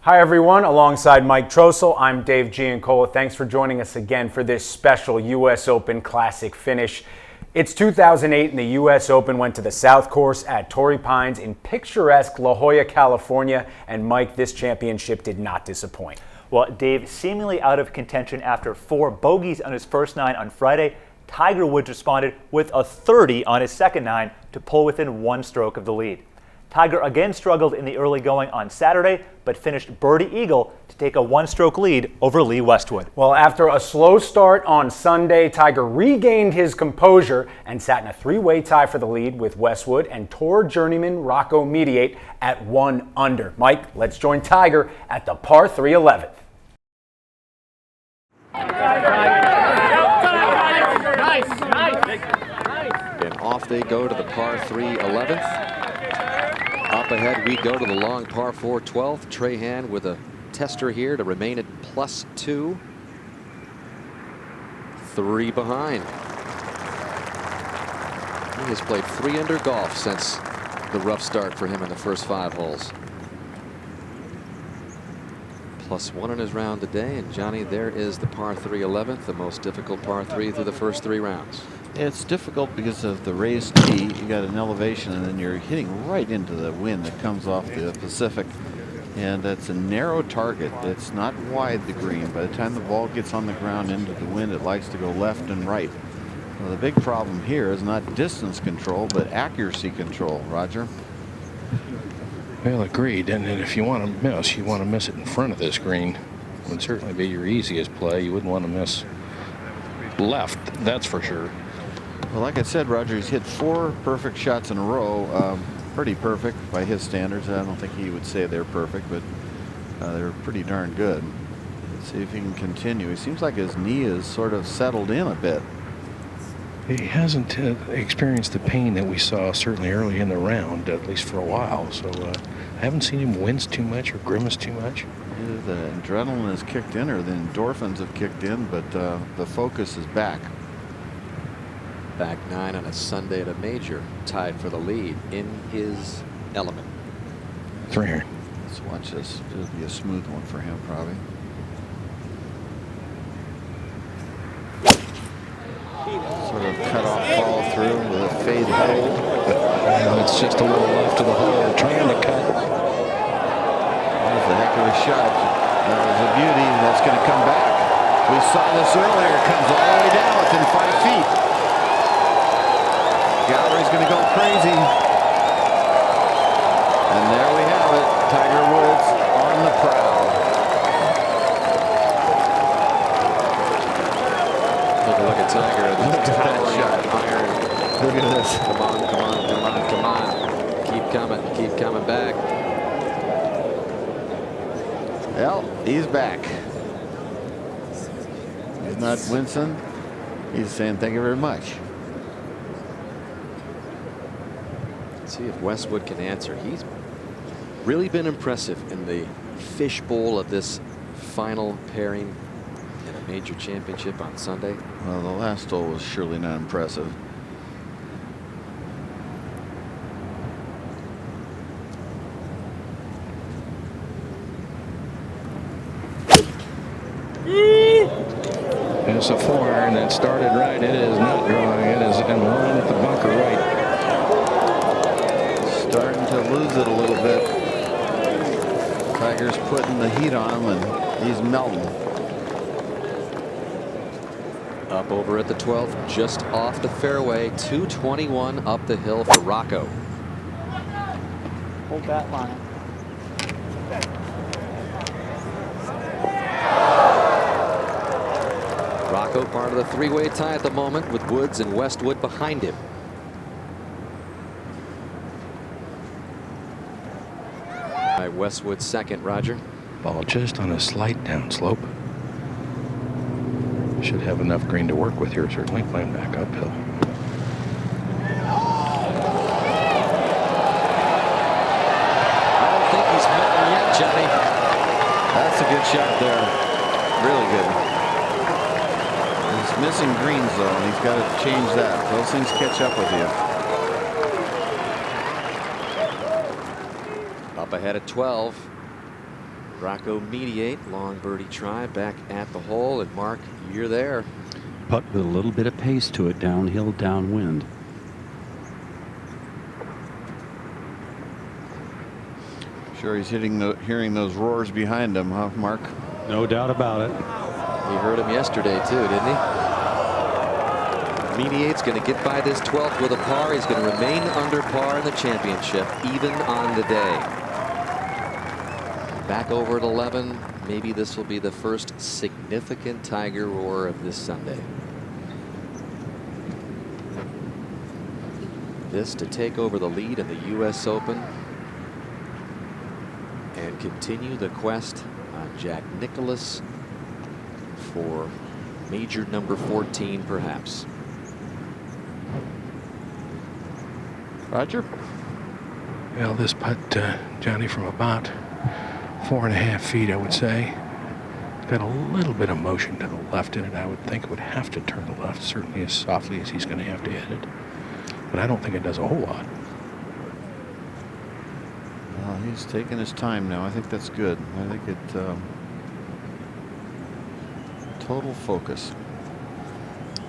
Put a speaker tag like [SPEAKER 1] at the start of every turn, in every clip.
[SPEAKER 1] Hi everyone, alongside Mike Trossel, I'm Dave Giancola. Thanks for joining us again for this special U.S. Open Classic finish. It's 2008 and the U.S. Open went to the South Course at Torrey Pines in picturesque La Jolla, California. And Mike, this championship did not disappoint.
[SPEAKER 2] Well, Dave, seemingly out of contention after 4 bogeys on his first 9 on Friday, Tiger Woods responded with a 30 on his second 9 to pull within 1 stroke of the lead. Tiger again struggled in the early going on Saturday, but finished birdie eagle to take a 1-stroke lead over Lee Westwood.
[SPEAKER 1] Well, after a slow start on Sunday, Tiger regained his composure and sat in a 3-way tie for the lead with Westwood and tour journeyman Rocco Mediate at 1 under. Mike, let's join Tiger at the par 3 11th.
[SPEAKER 3] And off they go to the par 3 11th. Up ahead we go to the long par 4 12th. Trahan with a tester here to remain at +2. 3 behind. He has played 3 under golf since the rough start for him in the first 5 holes. +1 in his round today, and Johnny, there is the par 3 11th, the most difficult par 3 through the first 3 rounds.
[SPEAKER 4] It's difficult because of the raised tee. You got an elevation, and then you're hitting right into the wind that comes off the Pacific, and that's a narrow target. It's not wide, the green. By the time the ball gets on the ground into the wind, it likes to go left and right. Well, the big problem here is not distance control, but accuracy control. Roger?
[SPEAKER 5] Well, agreed. And if you want to miss it in front of this green. It would certainly be your easiest play. You wouldn't want to miss left, that's for sure.
[SPEAKER 4] Well, like I said, Roger, he's hit 4 perfect shots in a row. Pretty perfect by his standards. I don't think he would say they're perfect, but they're pretty darn good. Let's see if he can continue. He seems like his knee is sort of settled in a bit.
[SPEAKER 5] He hasn't experienced the pain that we saw certainly early in the round, at least for a while. So I haven't seen him wince too much or grimace too much.
[SPEAKER 4] Either the adrenaline has kicked in or the endorphins have kicked in, but the focus is back.
[SPEAKER 3] Back 9 on a Sunday at a major, tied for the lead in his element.
[SPEAKER 5] 3 here.
[SPEAKER 4] Let's watch this. It'll be a smooth one for him, probably. Sort of cut off ball through with a fade hold.
[SPEAKER 5] Well, it's just a little left of the hole, trying to cut.
[SPEAKER 4] That's a heck of a shot. That was a beauty. That's going to come back. We saw this earlier. It comes all the way down within 5 feet. Gallery's going to go crazy. And there we have it. Tiger Woods on the prowl.
[SPEAKER 3] Take a look at Tiger.
[SPEAKER 4] Look at that shot.
[SPEAKER 3] Iron.
[SPEAKER 4] Look at this.
[SPEAKER 3] Come on, come on, come on, come on. Keep coming back.
[SPEAKER 4] Well, he's back. He's not wincing. He's saying thank you very much.
[SPEAKER 3] See if Westwood can answer. He's really been impressive in the fishbowl of this final pairing in a major championship on Sunday.
[SPEAKER 4] Well, the last hole was surely not impressive.
[SPEAKER 5] It's a 4-iron that started right. It is not drawing. It is in line with the bunker right.
[SPEAKER 4] Starting to lose it a little bit. Tiger's putting the heat on him, and he's melting.
[SPEAKER 3] Up over at the 12th, just off the fairway, 221 up the hill for Rocco.
[SPEAKER 2] Hold that line.
[SPEAKER 3] Rocco part of the 3-way tie at the moment with Woods and Westwood behind him. Westwood second, Roger.
[SPEAKER 5] Ball just on a slight downslope. Should have enough green to work with here, certainly playing back uphill.
[SPEAKER 3] I don't think he's met him yet, Johnny.
[SPEAKER 4] That's a good shot there. Really good. He's missing greens, though, and he's got to change that. Those things catch up with you.
[SPEAKER 3] Up ahead at 12. Rocco Mediate, long birdie try back at the hole, and Mark, you're there.
[SPEAKER 6] Putt with a little bit of pace to it, downhill, downwind.
[SPEAKER 4] Sure, he's hearing those roars behind him, huh, Mark?
[SPEAKER 6] No doubt about it.
[SPEAKER 3] He heard him yesterday too, didn't he? Mediate's going to get by this 12th with a par. He's going to remain under par in the championship, even on the day. Back over at 11. Maybe this will be the first significant Tiger roar of this Sunday. This to take over the lead in the U.S. Open and continue the quest on Jack Nicklaus for major number 14, perhaps.
[SPEAKER 4] Roger?
[SPEAKER 5] Well, this putt, Johnny, from about 4.5 feet, I would say. It's got a little bit of motion to the left in it. I would think it would have to turn to the left, certainly as softly as he's going to have to hit it. But I don't think it does a whole lot.
[SPEAKER 4] Well, he's taking his time now. I think that's good. I think it total focus.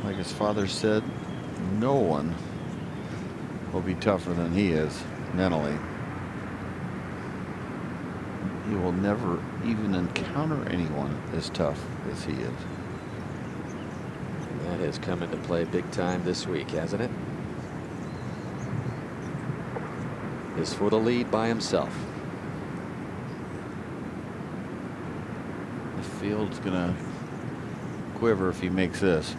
[SPEAKER 4] Like his father said, no one will be tougher than he is mentally. He will never even encounter anyone as tough as he is.
[SPEAKER 3] That has come into play big time this week, hasn't it? Is for the lead by himself.
[SPEAKER 4] The field's gonna quiver if he makes this.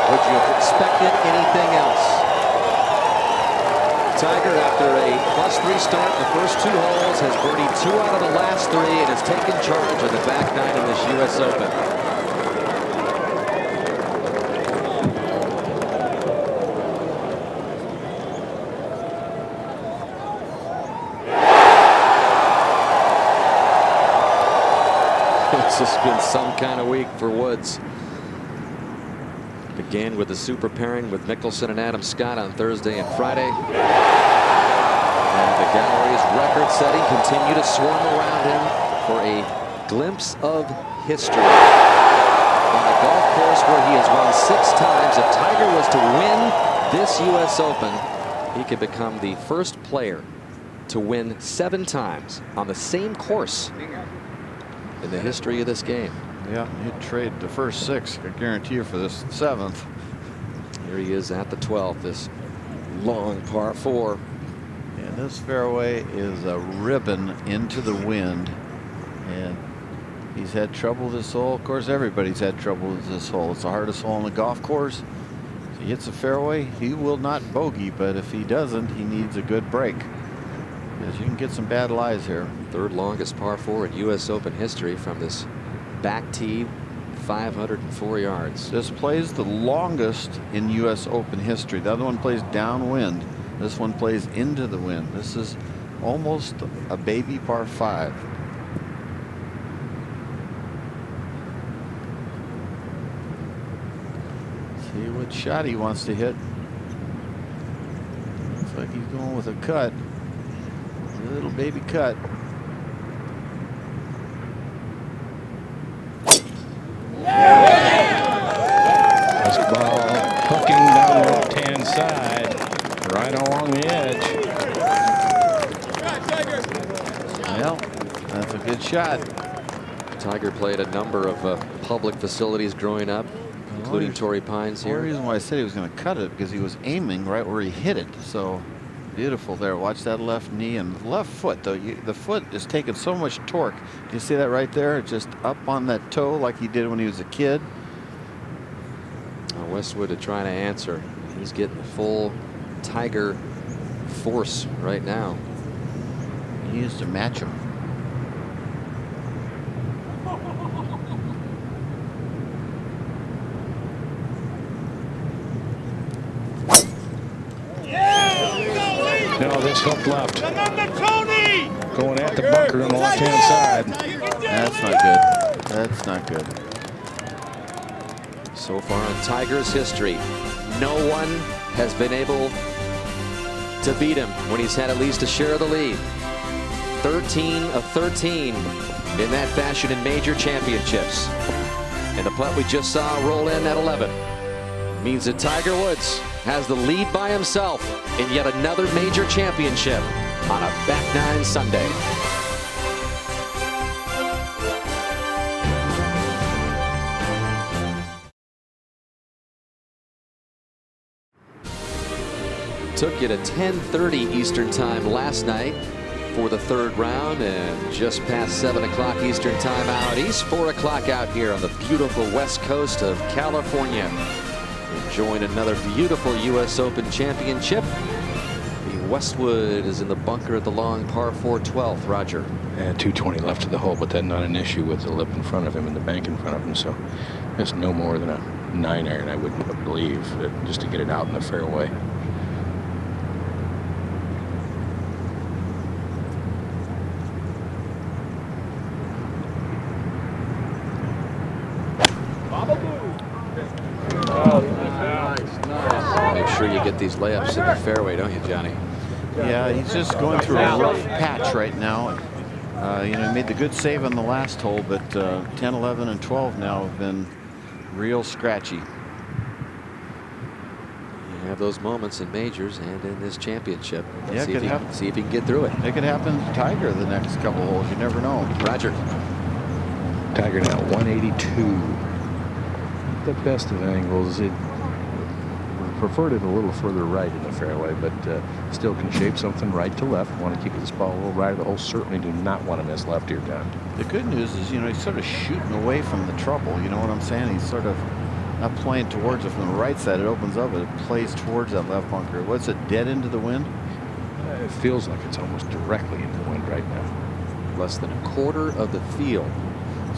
[SPEAKER 3] Would you have expected anything else? Tiger, after a +3 start the first 2 holes, has birdied 2 out of the last 3 and has taken charge of the back 9 of this U.S. Open. This has been some kind of week for Woods. Began with the super pairing with Mickelson and Adam Scott on Thursday and Friday. And the gallery's record-setting continue to swarm around him for a glimpse of history. On a golf course where he has won 6 times, if Tiger was to win this U.S. Open, he could become the first player to win 7 times on the same course in the history of this game.
[SPEAKER 4] Yeah, he'd trade the first 6, I guarantee you, for this 7th.
[SPEAKER 3] Here he is at the 12th, this long par 4.
[SPEAKER 4] And this fairway is a ribbon into the wind. And he's had trouble this hole. Of course, everybody's had trouble with this hole. It's the hardest hole on the golf course. If he hits a fairway, he will not bogey. But if he doesn't, he needs a good break, because you can get some bad lies here.
[SPEAKER 3] 3rd longest par 4 in U.S. Open history from this back tee, 504 yards.
[SPEAKER 4] This plays the longest in U.S. Open history. The other one plays downwind. This one plays into the wind. This is almost a baby par 5. See what shot he wants to hit. Looks like he's going with a cut. A little baby cut.
[SPEAKER 5] This ball hooking down the left-hand side, right along the edge.
[SPEAKER 4] Well, that's a good shot.
[SPEAKER 3] Tiger played a number of public facilities growing up, including Torrey Pines
[SPEAKER 4] The
[SPEAKER 3] here.
[SPEAKER 4] reason why I said he was going to cut it, because he was aiming right where he hit it. So beautiful there. Watch that left knee and left foot, though. The foot is taking so much torque. You see that right there? Just up on that toe like he did when he was a kid.
[SPEAKER 3] Westwood to try to answer. He's getting full Tiger force right now.
[SPEAKER 4] He used to match him.
[SPEAKER 5] No, this hook left. Going at the bunker on the left-hand side.
[SPEAKER 4] That's not good. That's not good.
[SPEAKER 3] So far in Tiger's history, no one has been able to beat him when he's had at least a share of the lead. 13 of 13 in that fashion in major championships. And the putt we just saw roll in at 11 means that Tiger Woods has the lead by himself in yet another major championship on a back nine Sunday. Took you to 10:30 Eastern time last night for the third round, and just past 7 o'clock Eastern time out east, 4 o'clock out here on the beautiful west coast of California. Enjoying another beautiful U.S. Open championship. The Westwood is in the bunker at the long par 4 12th. Roger.
[SPEAKER 5] And 220 left to the hole, but that's not an issue with the lip in front of him and the bank in front of him. So it's no more than a 9-iron, I would believe, just to get it out in the fairway.
[SPEAKER 3] Make sure you get these layups in the fairway, don't you, Johnny?
[SPEAKER 4] Yeah, he's just going through a rough patch right now. You know, he made the good save on the last hole, but 10, 11, and 12 now have been real scratchy.
[SPEAKER 3] You have those moments in majors and in this championship.
[SPEAKER 4] Yeah,
[SPEAKER 3] see if he can get through it.
[SPEAKER 4] It could happen to Tiger the next couple holes. You never know.
[SPEAKER 3] Roger.
[SPEAKER 5] Tiger now 182. The best of angles. It preferred it a little further right in the fairway, but still can shape something right to left. Want to keep this ball a little right of the hole. Certainly do not want to miss left here, Don.
[SPEAKER 4] The good news is, you know, he's sort of shooting away from the trouble. You know what I'm saying? He's sort of not playing towards it from the right side. It opens up, it plays towards that left bunker. What's it, dead into the wind?
[SPEAKER 5] It feels like it's almost directly into the wind right now.
[SPEAKER 3] Less than a quarter of the field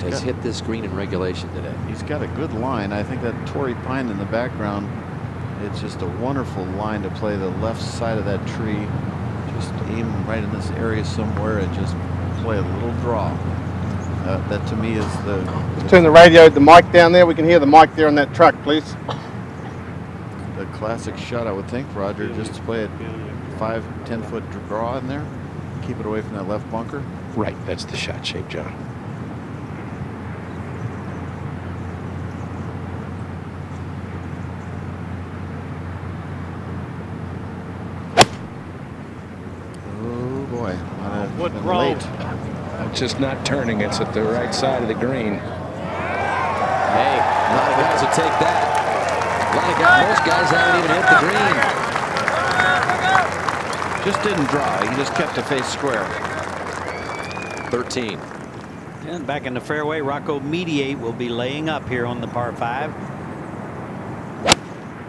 [SPEAKER 3] has hit this green in regulation today.
[SPEAKER 4] He's got a good line. I think that Torrey Pine in the background, it's just a wonderful line to play the left side of that tree. Just aim right in this area somewhere and just play a little draw. That to me is the...
[SPEAKER 7] Just turn the radio, the mic down there. We can hear the mic there on that truck, please.
[SPEAKER 4] The classic shot, I would think, Roger, just to play a 5-10 foot draw in there. Keep it away from that left bunker.
[SPEAKER 5] Right, that's the shot shape, John.
[SPEAKER 4] Oh boy,
[SPEAKER 7] Wood
[SPEAKER 4] late.
[SPEAKER 5] It's just not turning. It's at the right side of the green.
[SPEAKER 3] Hey, a lot of guys will take that. A lot of guys, most guys haven't even hit the green.
[SPEAKER 4] Just didn't draw. He just kept the face square.
[SPEAKER 3] 13.
[SPEAKER 8] And back in the fairway, Rocco Mediate will be laying up here on the par 5.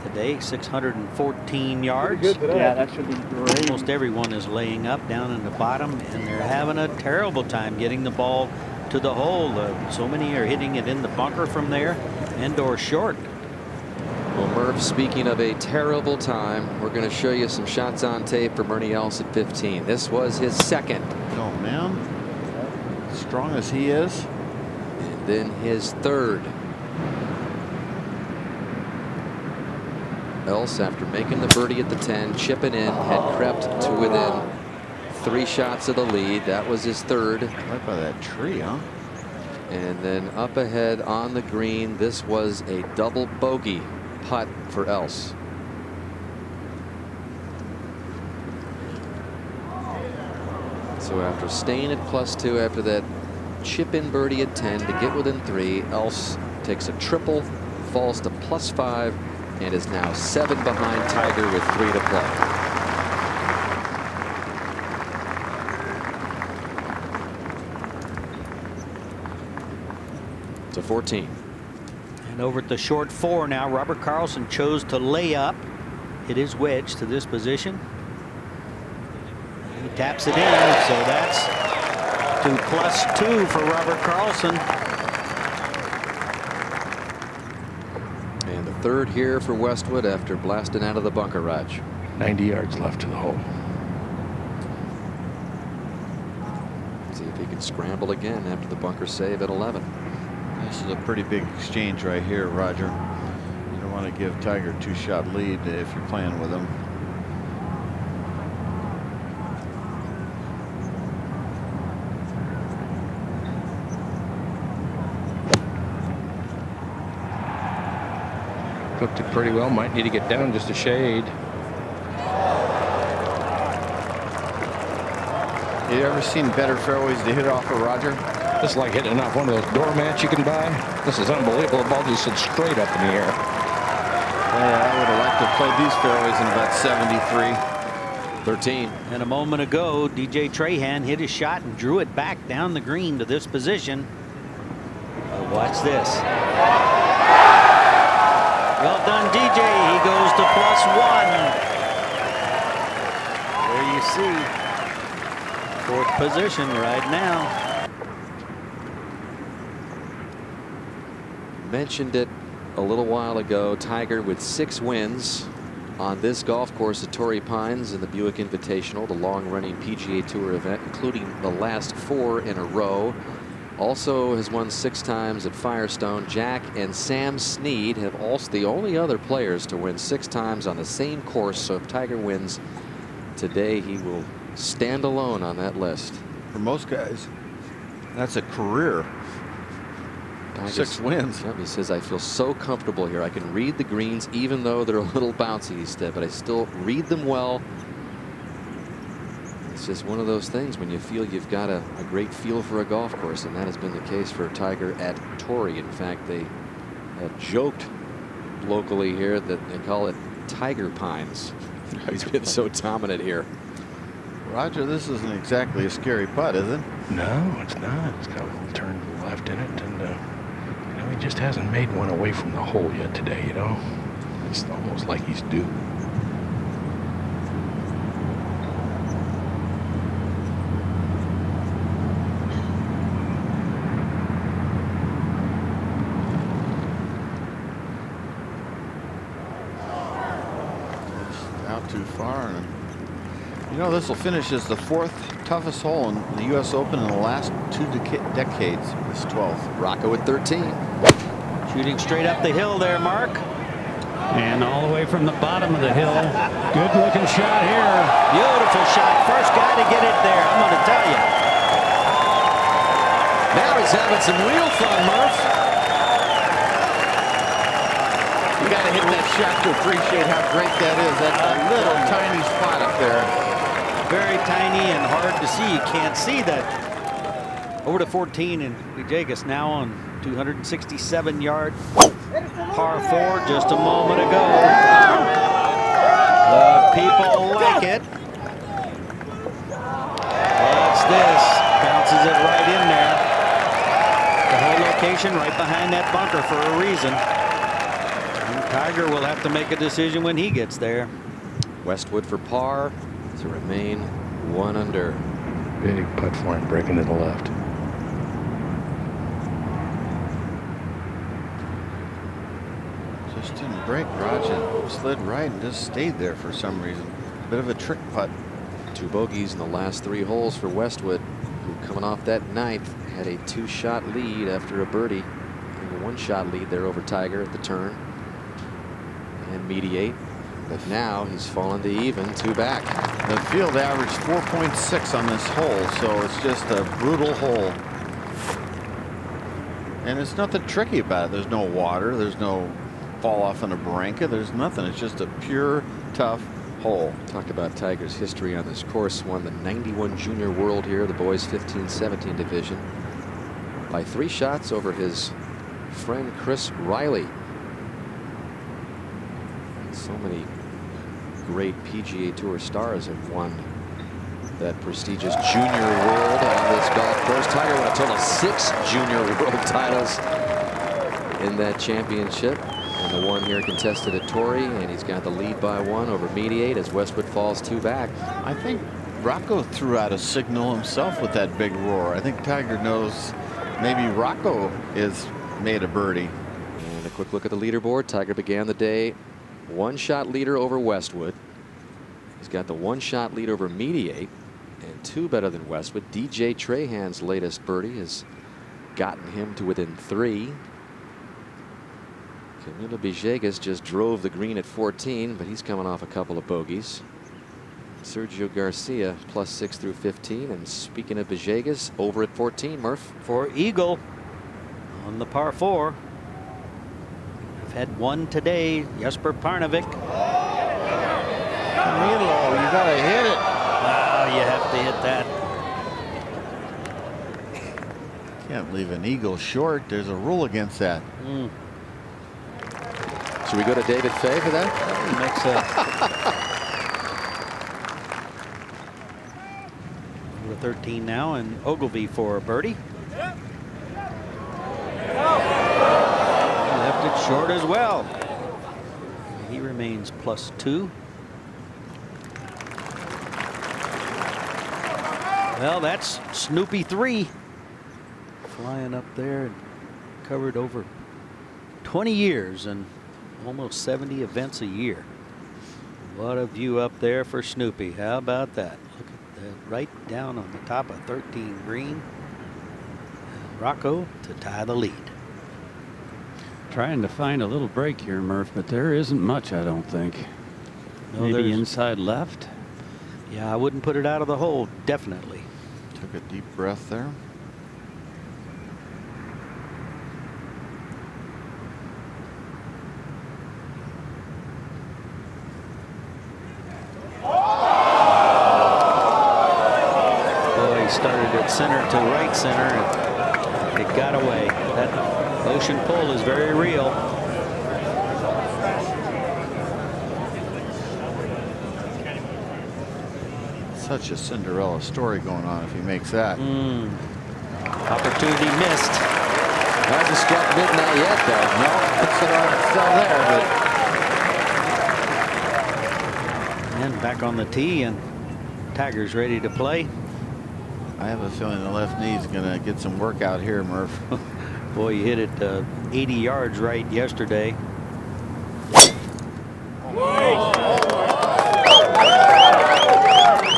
[SPEAKER 8] Today, 614 yards.
[SPEAKER 7] Yeah, that should be great.
[SPEAKER 8] Almost everyone is laying up down in the bottom, and they're having a terrible time getting the ball to the hole. So many are hitting it in the bunker from there and or short.
[SPEAKER 3] Well, Murph, speaking of a terrible time, we're going to show you some shots on tape for Ernie Els at 15. This was his second.
[SPEAKER 4] Oh man, strong as he is.
[SPEAKER 3] And then his third. Els, after making the birdie at the 10, chipping in, had crept to within 3 shots of the lead. That was his third.
[SPEAKER 4] Right by that tree, huh?
[SPEAKER 3] And then up ahead on the green, this was a double bogey putt for Els. So after staying at +2 after that chip in birdie at 10 to get within 3, Els takes a triple, falls to +5, and is now 7 behind Tiger with 3 to play. To 14.
[SPEAKER 8] And over at the short 4 now, Robert Carlson chose to lay up, hit his wedge to this position. He taps it in, so that's to +2 for Robert Carlson.
[SPEAKER 3] And the third here for Westwood after blasting out of the bunker, Raj.
[SPEAKER 5] 90 yards left to the hole.
[SPEAKER 3] See if he can scramble again after the bunker save at 11.
[SPEAKER 4] is a pretty big exchange right here, Roger. You don't want to give Tiger a 2-shot lead if you're playing with him.
[SPEAKER 5] Cooked it pretty well. Might need to get down just a shade.
[SPEAKER 4] You ever seen better fairways to hit off of, Roger?
[SPEAKER 5] This is like hitting off one of those doormats you can buy. This is unbelievable. The ball just sits straight up in the air.
[SPEAKER 4] Yeah, I would have liked to play these fairways in about 73.
[SPEAKER 3] 13.
[SPEAKER 8] And a moment ago, DJ Trahan hit his shot and drew it back down the green to this position. Watch this. Well done, DJ. He goes to +1. There you see. 4th position right now.
[SPEAKER 3] Mentioned it a little while ago. Tiger with 6 wins on this golf course at Torrey Pines in the Buick Invitational, the long-running PGA Tour event, including the last 4 in a row. Also has won 6 times at Firestone. Jack and Sam Snead have also the only other players to win 6 times on the same course. So if Tiger wins today, he will stand alone on that list.
[SPEAKER 4] For most guys, that's a career.
[SPEAKER 3] Tiger
[SPEAKER 4] 6 wins.
[SPEAKER 3] He says, I feel so comfortable here. I can read the greens even though they're a little bouncy, he said, but I still read them well. It's just one of those things when you feel you've got a great feel for a golf course, and that has been the case for Tiger at Torrey. In fact, they have joked locally here that they call it Tiger Pines. He's been so dominant here.
[SPEAKER 4] Roger, this isn't exactly a scary putt, is it?
[SPEAKER 5] No, it's not. It's got a little turn to the left in it, and you know, he just hasn't made one away from the hole yet today. You know, it's almost like he's due.
[SPEAKER 4] Out too far. And you know, this will finish as the 4th toughest hole in the U.S. Open in the last 2 decades. This 12th.
[SPEAKER 3] Rocco at 13.
[SPEAKER 8] Shooting straight up the hill there, Mark.
[SPEAKER 6] And all the way from the bottom of the hill. Good looking shot here.
[SPEAKER 8] Beautiful shot. First guy to get it there, I'm going to tell you.
[SPEAKER 3] Now he's having some real fun, Murph.
[SPEAKER 4] You got to hit that shot to appreciate how great that is. That's a little tiny spot up there.
[SPEAKER 8] Very tiny and hard to see. You can't see that. Over to 14, and Villegas now on 267-yard par 4 just a moment ago. The people like it. Watch this. Bounces it right in there. The whole location right behind that bunker for a reason. And Tiger will have to make a decision when he gets there.
[SPEAKER 3] Westwood for par to remain 1 under.
[SPEAKER 5] Big putt for him, breaking to the left.
[SPEAKER 4] Just didn't break, Roger. Slid right and just stayed there for some reason. Bit of a trick putt.
[SPEAKER 3] 2 bogeys in the last 3 holes for Westwood, who coming off that 9th had a 2-shot lead after a birdie. And a 1-shot lead there over Tiger at the turn and mediate. But now he's fallen to even 2 back.
[SPEAKER 4] The field averaged 4.6 on this hole, so it's just a brutal hole. And it's nothing tricky about it. There's no water. There's no fall off in a barranca. There's nothing. It's just a pure, tough hole.
[SPEAKER 3] Talked about Tiger's history on this course. Won the 91 Junior World here, the boys 15-17 division, by 3 shots over his friend Chris Riley. So many great PGA Tour stars have won that prestigious Junior World on this golf course. Tiger won a total of 6 Junior World titles in that championship, and the one here contested at Torrey, and he's got the lead by 1 over mediate as Westwood falls 2 back.
[SPEAKER 4] I think Rocco threw out a signal himself with that big roar. I think Tiger knows maybe Rocco is made a birdie.
[SPEAKER 3] And a quick look at the leaderboard. Tiger began the day 1-shot leader over Westwood. He's got the 1-shot lead over mediate and 2 better than Westwood. DJ Trahan's latest birdie has gotten him to within 3. Camilo Villegas just drove the green at 14, but he's coming off a couple of bogeys. Sergio Garcia +6 through 15. And speaking of Villegas, over at 14, Murph.
[SPEAKER 8] For Eagle on the par 4. I've had one today, Jesper Parnevik.
[SPEAKER 4] Camilo, you got to hit it.
[SPEAKER 8] Wow, you have to hit that.
[SPEAKER 4] Can't leave an eagle short. There's a rule against that.
[SPEAKER 3] Should we go to David Fay for that?
[SPEAKER 8] He makes a 13 now, and Ogilvy for a birdie. Left it short as well. He remains +2. Well, that's Snoopy 3 flying up there and covered over 20 years and almost 70 events a year. What a view up there for Snoopy. How about that? Look at that, right down on the top of 13 green. And Rocco to tie the lead.
[SPEAKER 6] Trying to find a little break here, Murph, but there isn't much, I don't think.
[SPEAKER 8] No,
[SPEAKER 6] Maybe
[SPEAKER 8] there's-
[SPEAKER 6] inside left.
[SPEAKER 8] Yeah, I wouldn't put it out of the hole, definitely.
[SPEAKER 4] Took a deep breath there.
[SPEAKER 8] Boy, he started at center to right center, and it got away. That ocean pull is very real.
[SPEAKER 4] Such a Cinderella story going on if he makes that.
[SPEAKER 8] Opportunity missed.
[SPEAKER 3] Hasn't struck midnight yet, though.
[SPEAKER 4] No, it's still there,
[SPEAKER 8] And back on the tee, and Tiger's ready to play.
[SPEAKER 4] but I have a feeling the left knee's going to get some work out here, Murph.
[SPEAKER 8] Boy, you hit it 80 yards right yesterday.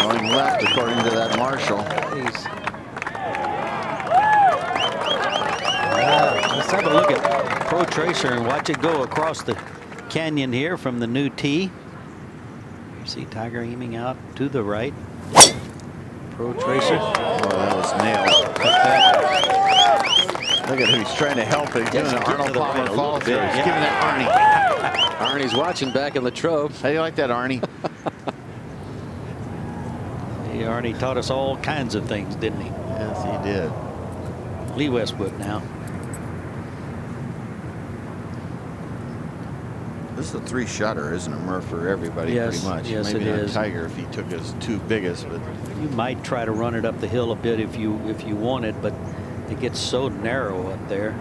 [SPEAKER 4] Going left, according to that Marshall.
[SPEAKER 8] Let's have a look at Pro Tracer and watch it go across the canyon here from the new tee. You see Tiger aiming out to the right. Pro Tracer.
[SPEAKER 4] Oh, that was nailed. Look at him. He's trying to help. He's
[SPEAKER 8] Yes,
[SPEAKER 4] doing an
[SPEAKER 8] get to
[SPEAKER 4] Arnold
[SPEAKER 8] the right
[SPEAKER 4] Palmer
[SPEAKER 8] a
[SPEAKER 4] fall
[SPEAKER 8] little
[SPEAKER 4] through.
[SPEAKER 8] bit,
[SPEAKER 4] He's
[SPEAKER 8] yeah.
[SPEAKER 4] giving it Arnie.
[SPEAKER 3] Arnie's watching back in Latrobe.
[SPEAKER 4] How do you like that, Arnie?
[SPEAKER 8] Hey, Arnie taught us all kinds of things, didn't he?
[SPEAKER 4] Yes, he did.
[SPEAKER 8] Lee Westwood now.
[SPEAKER 4] This is a 3-shotter, isn't it, Murph, for everybody,
[SPEAKER 8] Yes,
[SPEAKER 4] pretty much.
[SPEAKER 8] yes,
[SPEAKER 4] Maybe
[SPEAKER 8] it
[SPEAKER 4] not
[SPEAKER 8] is.
[SPEAKER 4] Tiger if he took his 2 biggest, but
[SPEAKER 8] You might try to run it up the hill a bit if you wanted, but it gets so narrow up there.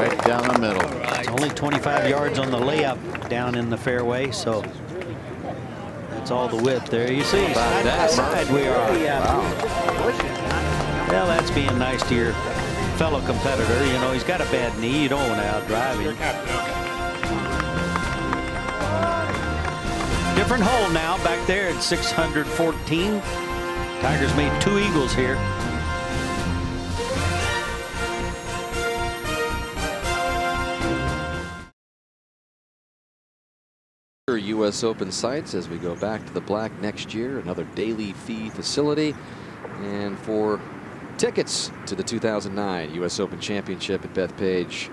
[SPEAKER 4] right down the middle.
[SPEAKER 8] It's only 25 yards on the layup down in the fairway, so that's all the width there. You see, side by side we are. Well, that's being nice to your fellow competitor. You know, he's got a bad knee. You don't want to outdrive him. Different hole now back there at 614. Tiger's made 2 eagles here.
[SPEAKER 3] U.S. Open sites as we go back to the black next year. Another daily fee facility. And for tickets to the 2009 U.S. Open Championship at Bethpage,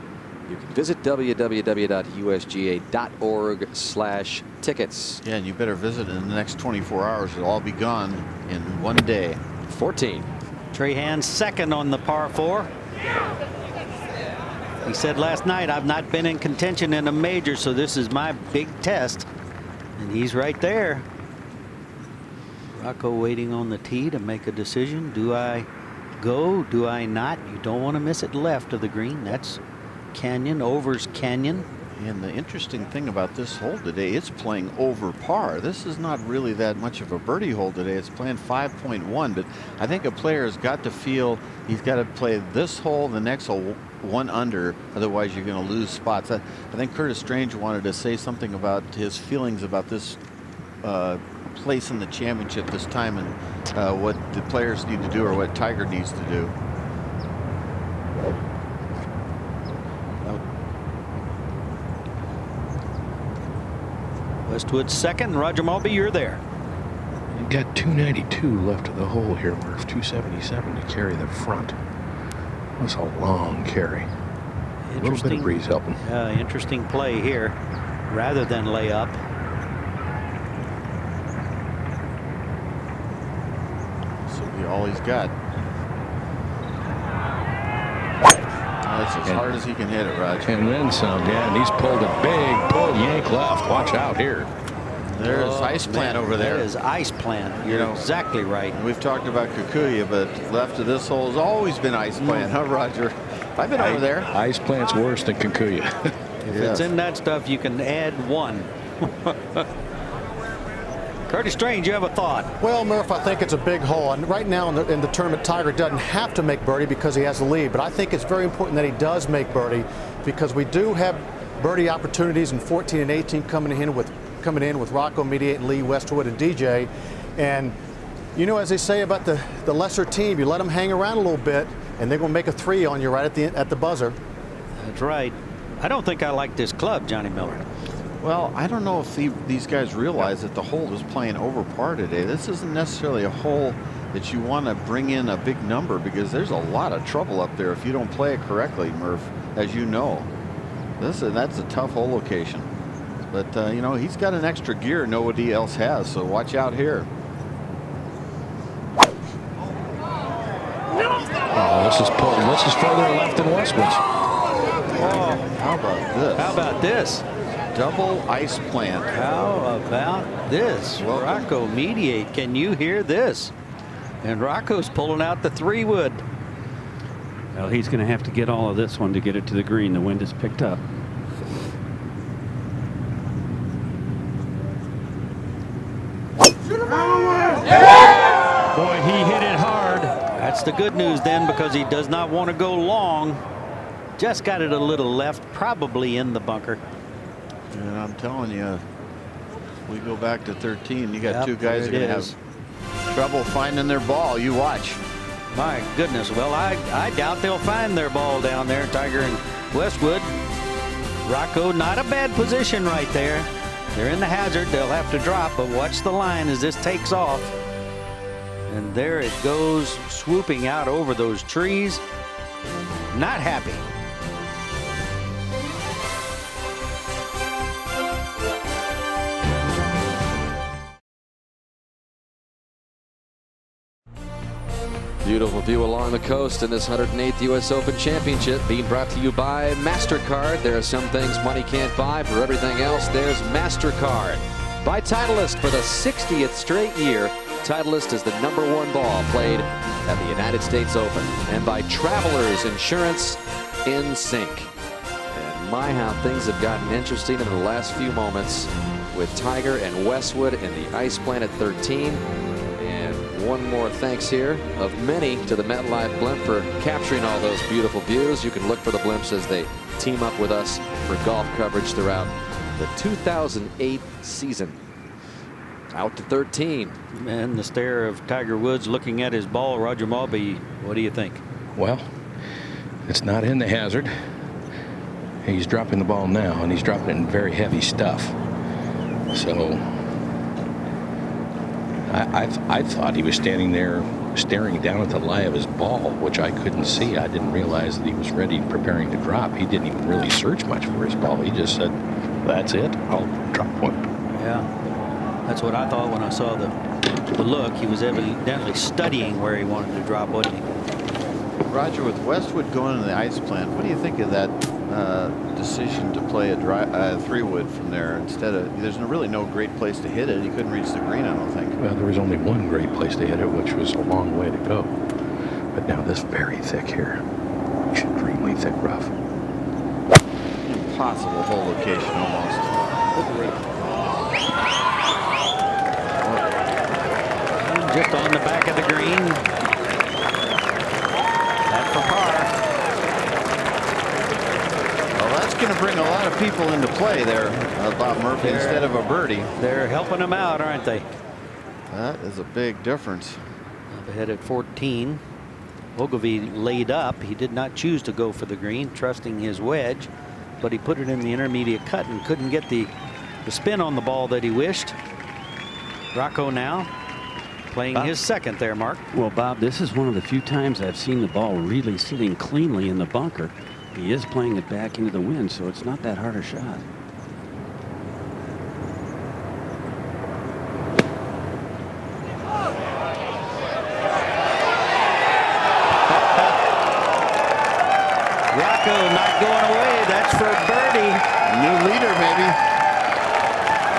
[SPEAKER 3] you can visit www.usga.org/tickets.
[SPEAKER 4] Yeah, and you better visit in the next 24 hours. It'll all be gone in one day.
[SPEAKER 3] 14.
[SPEAKER 8] Trahan second on the par 4. He said last night, I've not been in contention in a major, so this is my big test. And he's right there. Rocco waiting on the tee to make a decision. Do I go? Do I not? You don't want to miss it left of the green. That's canyon, overs canyon.
[SPEAKER 4] And the interesting thing about this hole today, it's playing over par. This is not really that much of a birdie hole today. It's playing 5.1, but I think a player has got to feel he's got to play this hole, the next hole, 1 under, otherwise you're going to lose spots. I think Curtis Strange wanted to say something about his feelings about this place in the championship this time, and what the players need to do or what Tiger needs to do.
[SPEAKER 8] Westwood second. Roger Maltby, you're there.
[SPEAKER 5] You got 292 left of the hole here, Murph. 277 to carry the front. That's a long carry. A little bit of breeze helping.
[SPEAKER 8] Interesting play here, rather than lay up.
[SPEAKER 4] This will be all he's got. That's as hard as he can hit it, Roger.
[SPEAKER 5] And then some, yeah, and he's pulled a big pull yank left. Watch out here.
[SPEAKER 4] There's Ice Plant over there.
[SPEAKER 8] That is Ice Plant. You're exactly right.
[SPEAKER 4] And we've talked about Kikuya, but left of this hole has always been Ice Plant, huh, Roger? I've been over there.
[SPEAKER 5] Ice Plant's worse than Kikuya.
[SPEAKER 8] If it's in that stuff, you can add one. Curtis Strange, you have a thought?
[SPEAKER 9] Well, Murph, I think it's a big hole, and right now in the tournament, Tiger doesn't have to make birdie because he has the lead, but I think it's very important that he does make birdie because we do have birdie opportunities in 14 and 18 coming in with Rocco Mediate and Lee Westwood and DJ, and you know, as they say about the lesser team, you let them hang around a little bit, and they're going to make a 3 on you right at the buzzer.
[SPEAKER 8] That's right. I don't think I like this club, Johnny Miller.
[SPEAKER 4] Well, I don't know if these guys realize that the hole is playing over par today. This isn't necessarily a hole that you want to bring in a big number because there's a lot of trouble up there if you don't play it correctly, Murph, as you know. That's a tough hole location. But, you know, he's got an extra gear nobody else has, so watch out here.
[SPEAKER 5] Oh, this is pulled. This is further left than Westwood's.
[SPEAKER 4] Oh, how about this?
[SPEAKER 8] How about this?
[SPEAKER 4] Double Ice Plant.
[SPEAKER 8] How about this? Rocco Mediate. Can you hear this? And Rocco's pulling out the 3-wood.
[SPEAKER 6] Well, he's going to have to get all of this one to get it to the green. The wind has picked up. Boy, he hit it hard.
[SPEAKER 8] That's the good news then, because he does not want to go long. Just got it a little left, probably in the bunker.
[SPEAKER 4] And I'm telling you, we go back to 13. You got two guys that are going to have trouble finding their ball. You watch.
[SPEAKER 8] My goodness. Well, I doubt they'll find their ball down there, Tiger and Westwood. Rocco, not a bad position right there. They're in the hazard. They'll have to drop, but watch the line as this takes off. And there it goes, swooping out over those trees. Not happy.
[SPEAKER 3] Beautiful view along the coast in this 108th U.S. Open Championship, being brought to you by MasterCard. There are some things money can't buy. For everything else, there's MasterCard. By Titleist for the 60th straight year. Titleist is the #1 ball played at the United States Open. And by Travelers Insurance in Sync. And my, how things have gotten interesting in the last few moments with Tiger and Westwood in the Ice Plant at 13. One more thanks here of many to the MetLife Blimp for capturing all those beautiful views. You can look for the blimps as they team up with us for golf coverage throughout the 2008 season. Out to 13.
[SPEAKER 8] And the stare of Tiger Woods looking at his ball. Roger Maltby, what do you think?
[SPEAKER 5] Well, it's not in the hazard. He's dropping the ball now, and he's dropping it in very heavy stuff. So I thought he was standing there staring down at the lie of his ball, which I couldn't see. I didn't realize that he was ready, preparing to drop. He didn't even really search much for his ball. He just said, that's it, I'll drop one.
[SPEAKER 8] Yeah, that's what I thought when I saw the look. He was evidently studying where he wanted to drop, wasn't he?
[SPEAKER 4] Roger, with Westwood going to the Ice Plant, what do you think of that decision to play a 3-wood from there instead of? There's really no great place to hit it. He couldn't reach the green, I don't think.
[SPEAKER 5] Well, there was only one great place to hit it, which was a long way to go. But now this very thick here, extremely thick rough.
[SPEAKER 4] Impossible hole location almost.
[SPEAKER 8] Just on the back of the green. That's for par.
[SPEAKER 4] Well, that's going to bring a lot of people into play there, Bob Murphy, instead of a birdie.
[SPEAKER 8] They're helping him out, aren't they?
[SPEAKER 4] That is a big difference.
[SPEAKER 8] Up ahead at 14. Ogilvy laid up. He did not choose to go for the green, trusting his wedge, but he put it in the intermediate cut and couldn't get the spin on the ball that he wished. Rocco now playing his second there, Mark.
[SPEAKER 6] Well, Bob, this is one of the few times I've seen the ball really sitting cleanly in the bunker. He is playing it back into the wind, so it's not that hard a shot.
[SPEAKER 8] Rocco not going away. That's for birdie.
[SPEAKER 4] New leader, maybe.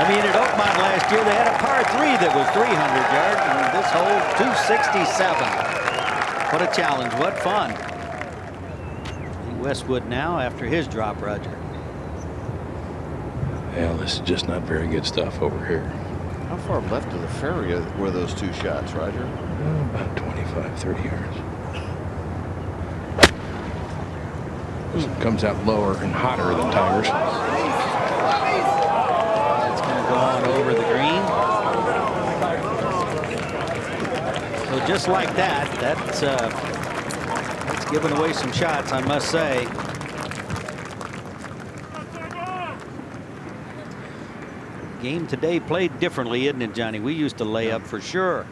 [SPEAKER 8] I mean, at Oakmont last year, they had a par 3 that was 300 yards, and this hole 267. What a challenge. What fun. Westwood now after his drop, Roger.
[SPEAKER 5] Yeah, this is just not very good stuff over here.
[SPEAKER 4] How far left of the fairway were those two shots, Roger?
[SPEAKER 5] About 25, 30 yards. This one comes out lower and hotter than Tiger's.
[SPEAKER 8] It's going to go on over the green. So just like that, that's giving away some shots, I must say. Game today played differently, isn't it, Johnny? We used to lay up for sure.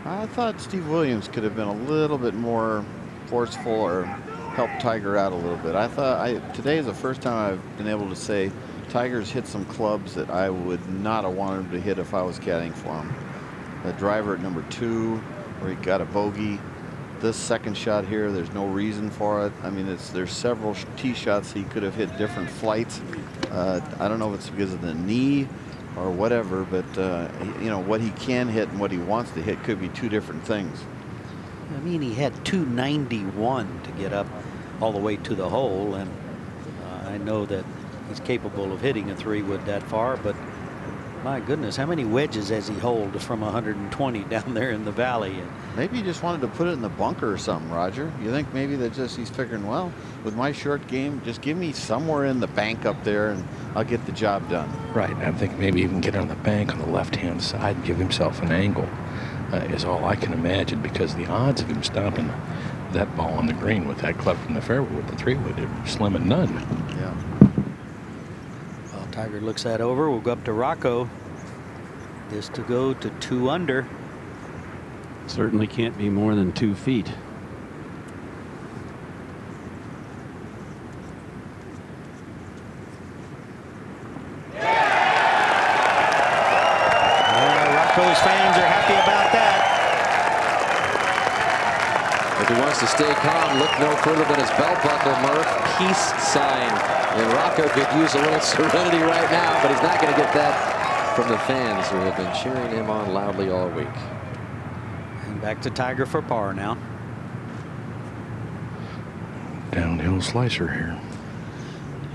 [SPEAKER 4] I thought Steve Williams could have been a little bit more forceful or help Tiger out a little bit. I thought today is the first time I've been able to say Tiger's hit some clubs that I would not have wanted him to hit if I was caddying for him. The driver at number 2, where he got a bogey. This second shot here, there's no reason for it. I mean, there's several tee shots he could have hit different flights. I don't know if it's because of the knee or whatever, but you know, what he can hit and what he wants to hit could be two different things.
[SPEAKER 8] I mean, he had 291 to get up all the way to the hole, and I know that he's capable of hitting a 3-wood that far, but my goodness, how many wedges has he holed from 120 down there in the valley?
[SPEAKER 4] Maybe he just wanted to put it in the bunker or something, Roger. You think maybe that just he's figuring, well, with my short game, just give me somewhere in the bank up there and I'll get the job done.
[SPEAKER 5] Right. I think maybe even get on the bank on the left-hand side and give himself an angle is all I can imagine, because the odds of him stopping that ball on the green with that club from the fairway with the 3-wood are slim and none.
[SPEAKER 4] Yeah.
[SPEAKER 8] Well, Tiger looks that over. We'll go up to Rocco. This to go to 2 under.
[SPEAKER 6] Certainly can't be more than 2 feet.
[SPEAKER 8] Rocco's fans are happy about that.
[SPEAKER 3] If he wants to stay calm, look no further than his belt buckle, Murph. Peace sign. And Rocco could use a little serenity right now, but he's not going to get that from the fans who have been cheering him on loudly all week.
[SPEAKER 8] And back to Tiger for par now.
[SPEAKER 5] Downhill slicer here.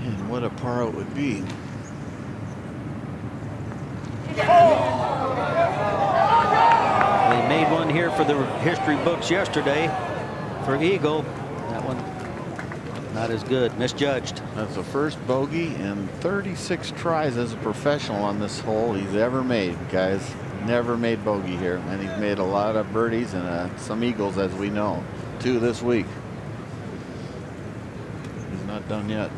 [SPEAKER 4] And what a par it would be.
[SPEAKER 8] They made one here for the history books yesterday for Eagle. That one not as good, misjudged.
[SPEAKER 4] That's the first bogey in 36 tries as a professional on this hole he's ever made, guys. Never made bogey here, and he's made a lot of birdies and some eagles, as we know. 2 this week. He's not done yet.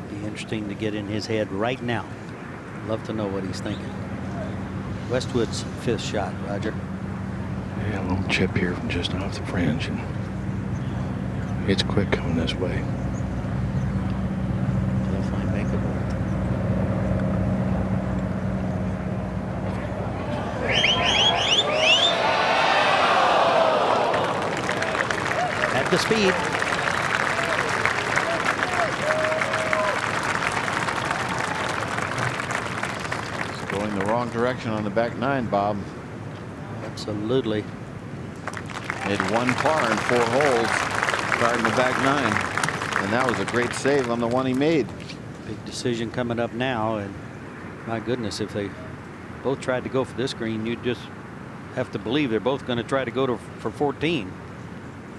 [SPEAKER 8] Be interesting to get in his head right now. Love to know what he's thinking. Westwood's 5th shot, Roger.
[SPEAKER 5] Yeah, a little chip here from just off the fringe, and it's quick coming this way.
[SPEAKER 8] Definitely makeable. At the speed.
[SPEAKER 4] It's going the wrong direction on the back 9, Bob.
[SPEAKER 8] Absolutely.
[SPEAKER 4] Made 1 par in 4 holes, starting the back 9. And that was a great save on the one he made.
[SPEAKER 8] Big decision coming up now, and my goodness, if they both tried to go for this green, you just have to believe they're both going to try to go for 14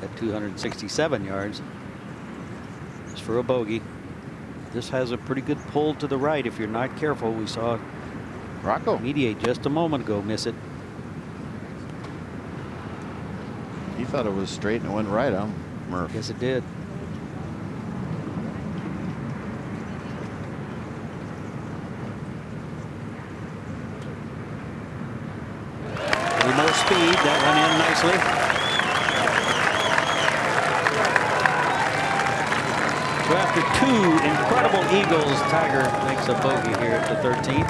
[SPEAKER 8] at 267 yards. It's for a bogey. This has a pretty good pull to the right if you're not careful. We saw
[SPEAKER 4] Rocco
[SPEAKER 8] Mediate just a moment ago miss it.
[SPEAKER 4] He thought it was straight and it went right on Murph.
[SPEAKER 8] Yes, it did. A little more speed. That went in nicely. So after 2 incredible eagles, Tiger makes a bogey here at the 13th.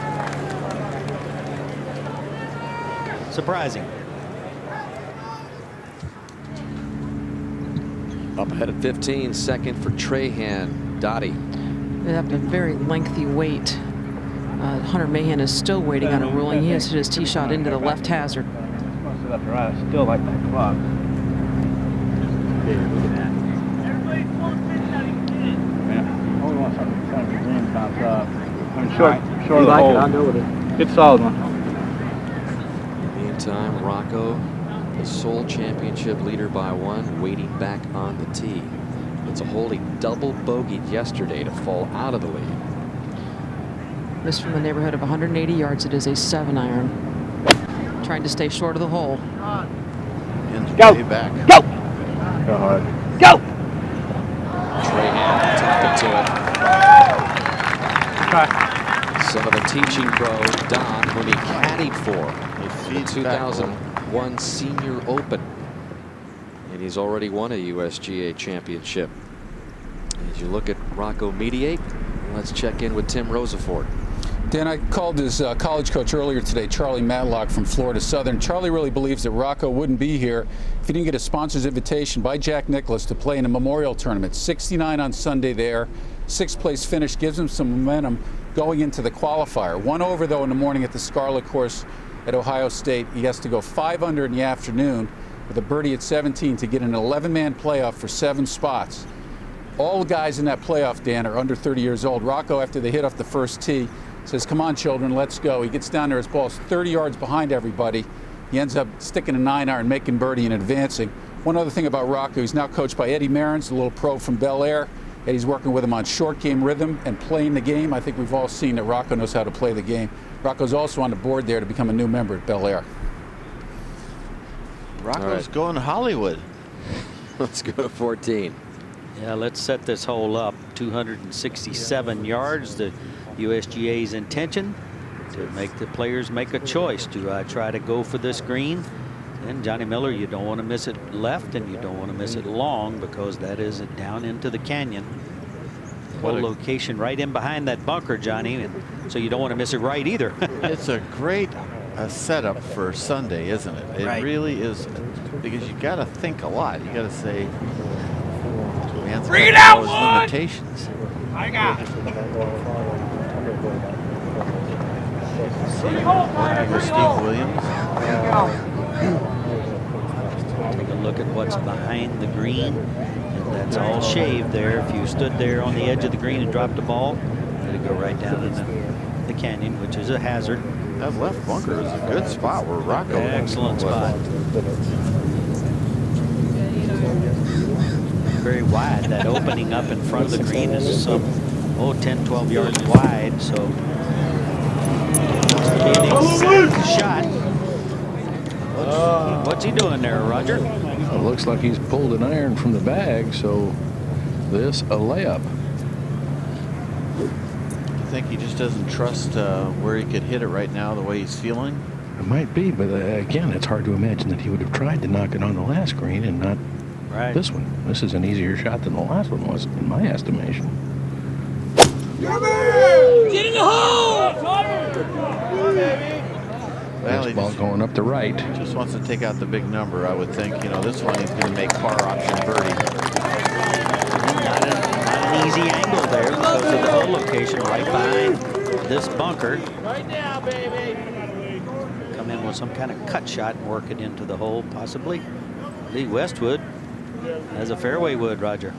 [SPEAKER 8] Surprising.
[SPEAKER 3] Up ahead at 15, second for Trahan. Dottie.
[SPEAKER 10] They have a very lengthy wait. Hunter Mahan is still waiting on a ruling. He has hit his tee shot into the left hazard.
[SPEAKER 2] Still like that clock.
[SPEAKER 11] Short of the hole. I'll go with it. Good solid one.
[SPEAKER 3] Meantime, Rocco, the sole championship leader by 1, waiting back on the tee. It's a hole he double bogeyed yesterday to fall out of the lead.
[SPEAKER 10] This from the neighborhood of 180 yards. It is a 7-iron. Trying to stay short of the hole.
[SPEAKER 4] Go! Way back.
[SPEAKER 11] Go! Go hard. Go!
[SPEAKER 3] Trahan took it to it. Some of the teaching pro, Don, when he caddied for the 2001 Senior Open. And he's already won a USGA championship. As you look at Rocco Mediate, let's check in with Tim Rosafort.
[SPEAKER 12] Dan, I called his college coach earlier today, Charlie Matlock from Florida Southern. Charlie really believes that Rocco wouldn't be here if he didn't get a sponsor's invitation by Jack Nicklaus to play in a memorial tournament. 69 on Sunday there. 6th place finish gives him some momentum going into the qualifier. 1 over, though, in the morning at the Scarlet course at Ohio State. He has to go 5 under in the afternoon with a birdie at 17 to get an 11-man playoff for 7 spots. All the guys in that playoff, Dan, are under 30 years old. Rocco, after they hit off the first tee, says, "Come on, children, let's go." He gets down there, his ball's 30 yards behind everybody. He ends up sticking a 9-iron, making birdie and advancing. One other thing about Rocco, he's now coached by Eddie Merrens, a little pro from Bel Air. Eddie's working with him on short game rhythm and playing the game. I think we've all seen that Rocco knows how to play the game. Rocco's also on the board there to become a new member at Bel Air.
[SPEAKER 4] Rocco's going Hollywood.
[SPEAKER 3] Let's go to 14.
[SPEAKER 8] Yeah, let's set this hole up. 267 yards. The USGA's intention to make the players make a choice. Do I try to go for this green? And Johnny Miller, you don't want to miss it left and you don't want to miss it long because that is down into the canyon. Well, location right in behind that bunker, Johnny, and so you don't want to miss it right either.
[SPEAKER 4] It's a great setup for Sunday, isn't it? It really is, because you got to think a lot. You got to say, man's
[SPEAKER 11] Bring it
[SPEAKER 4] got
[SPEAKER 11] out,
[SPEAKER 4] those
[SPEAKER 11] one!
[SPEAKER 4] limitations.
[SPEAKER 11] I got it.
[SPEAKER 4] Working with Steve Williams.
[SPEAKER 8] Take a look at what's behind the green, and that's all shaved there. If you stood there on the edge of the green and dropped the ball, it'd go right down in the canyon, which is a hazard.
[SPEAKER 4] That left bunker is a good spot where Rocco.
[SPEAKER 8] Excellent spot. Very wide. That opening up in front of the green is some 10, 12 yards wide. So it's an exact shot. What's he doing there, Roger?
[SPEAKER 5] It looks like he's pulled an iron from the bag, so this a layup.
[SPEAKER 4] I think he just doesn't trust where he could hit it right now, the way he's feeling.
[SPEAKER 5] It might be, but again, it's hard to imagine that he would have tried to knock it on the last green and not this one. This is an easier shot than the last one was, in my estimation.
[SPEAKER 11] Get in the hole!
[SPEAKER 4] Well,
[SPEAKER 5] Next ball going up the right.
[SPEAKER 4] Just wants to take out the big number, I would think. You know, this one he's going to make par option birdie.
[SPEAKER 8] Not an easy angle there because of the hole location right behind this bunker.
[SPEAKER 11] Right now, baby.
[SPEAKER 8] Come in with some kind of cut shot and work it into the hole, possibly. Lee Westwood has a fairway wood, Roger.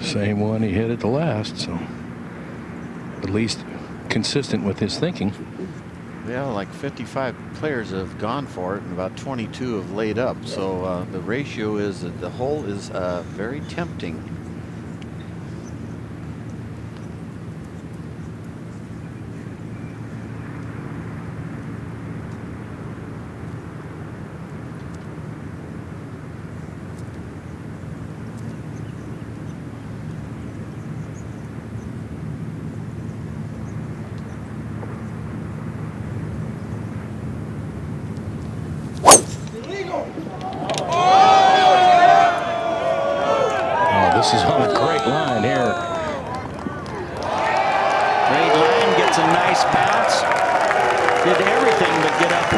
[SPEAKER 5] Same one he hit at the last, so at least consistent with his thinking.
[SPEAKER 4] Yeah, like 55 players have gone for it and about 22 have laid up. So the ratio is that the hole is very tempting.
[SPEAKER 8] a nice bounce. Did everything but get up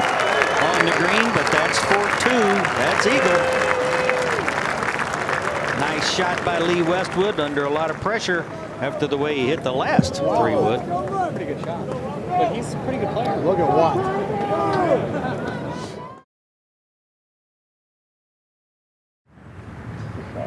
[SPEAKER 8] on the green, but that's for 2. That's eagle. Nice shot by Lee Westwood under a lot of pressure after the way he hit the last 3-wood.
[SPEAKER 11] Pretty good shot. But he's a pretty good player.
[SPEAKER 7] Look at what?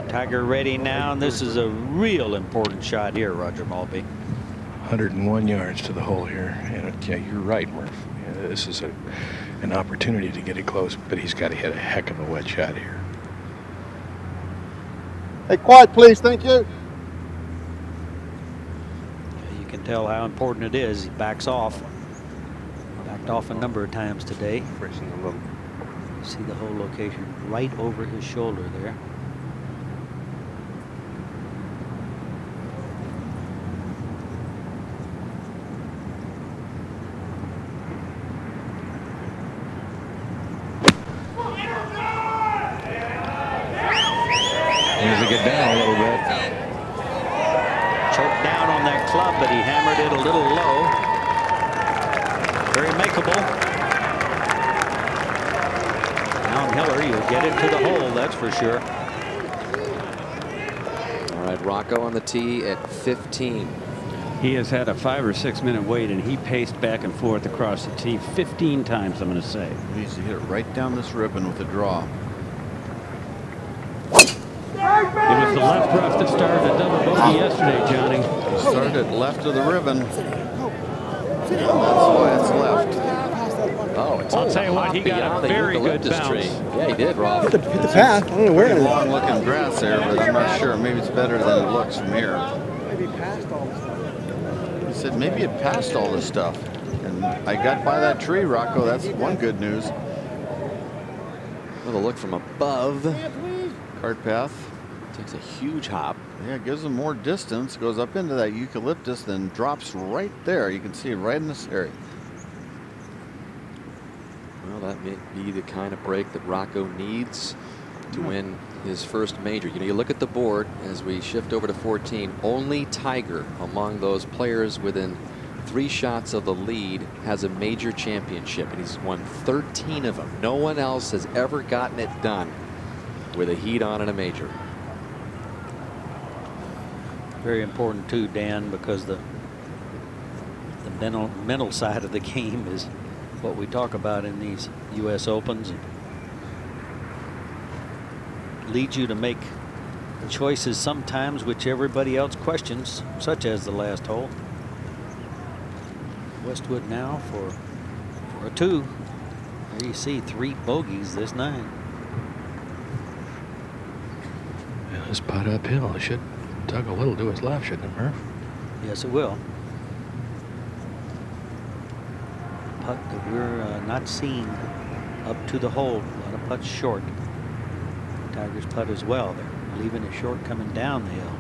[SPEAKER 8] Tiger ready now, and this is a real important shot here, Roger Maltby.
[SPEAKER 5] 101 yards to the hole here. And yeah, you're right, Murph. Yeah, this is an opportunity to get it close, but he's got to hit a heck of a wedge shot here.
[SPEAKER 7] Hey, quiet, please. Thank you.
[SPEAKER 8] You can tell how important it is. He backs off. Backed off a number of times today. You see the whole location right over his shoulder there.
[SPEAKER 5] Needs to get down a little bit.
[SPEAKER 8] Choked down on that club, but he hammered it a little low. Very makeable. Now Miller, you'll get it to the hole, that's for sure.
[SPEAKER 3] All right, Rocco on the tee at 15.
[SPEAKER 6] He has had a 5 or 6 minute wait, and he paced back and forth across the tee 15 times, I'm going to say.
[SPEAKER 4] He needs to hit it right down this ribbon with a draw.
[SPEAKER 6] It was the left rough that started a double bogey yesterday, Johnny.
[SPEAKER 4] He started left of the ribbon. That's why it's left.
[SPEAKER 3] Oh, it's
[SPEAKER 6] I'll tell you what, he got a very good bounce.
[SPEAKER 3] Yeah, he did, Rob.
[SPEAKER 7] Hit the path. I don't know where it is.
[SPEAKER 4] Long looking grass there, but I'm not sure. Maybe it's better than it looks from here.
[SPEAKER 7] Maybe past all this stuff.
[SPEAKER 4] He said maybe it passed all this stuff. And I got by that tree, Rocco. That's one good news.
[SPEAKER 3] With a look from above.
[SPEAKER 4] Cart path.
[SPEAKER 3] Takes a huge hop.
[SPEAKER 4] Yeah, it gives him more distance. Goes up into that eucalyptus, then drops right there. You can see it right in this area.
[SPEAKER 3] Well, that may be the kind of break that Rocco needs to win his first major. You know, you look at the board as we shift over to 14. Only Tiger among those players within 3 shots of the lead has a major championship, and he's won 13 of them. No one else has ever gotten it done with a heat on in a major.
[SPEAKER 8] Very important too, Dan, because the mental side of the game is what we talk about in these U.S. Opens. It leads you to make choices sometimes which everybody else questions, such as the last hole. Westwood now for a 2. There you see 3 bogeys this 9.
[SPEAKER 5] Yeah, this putt uphill, it should tug a little to his left, shouldn't it, Murph?
[SPEAKER 8] Yes, it will. Putt that we're not seeing up to the hole. A lot of putts short. Tiger's putt as well. They're leaving it short coming down the hill.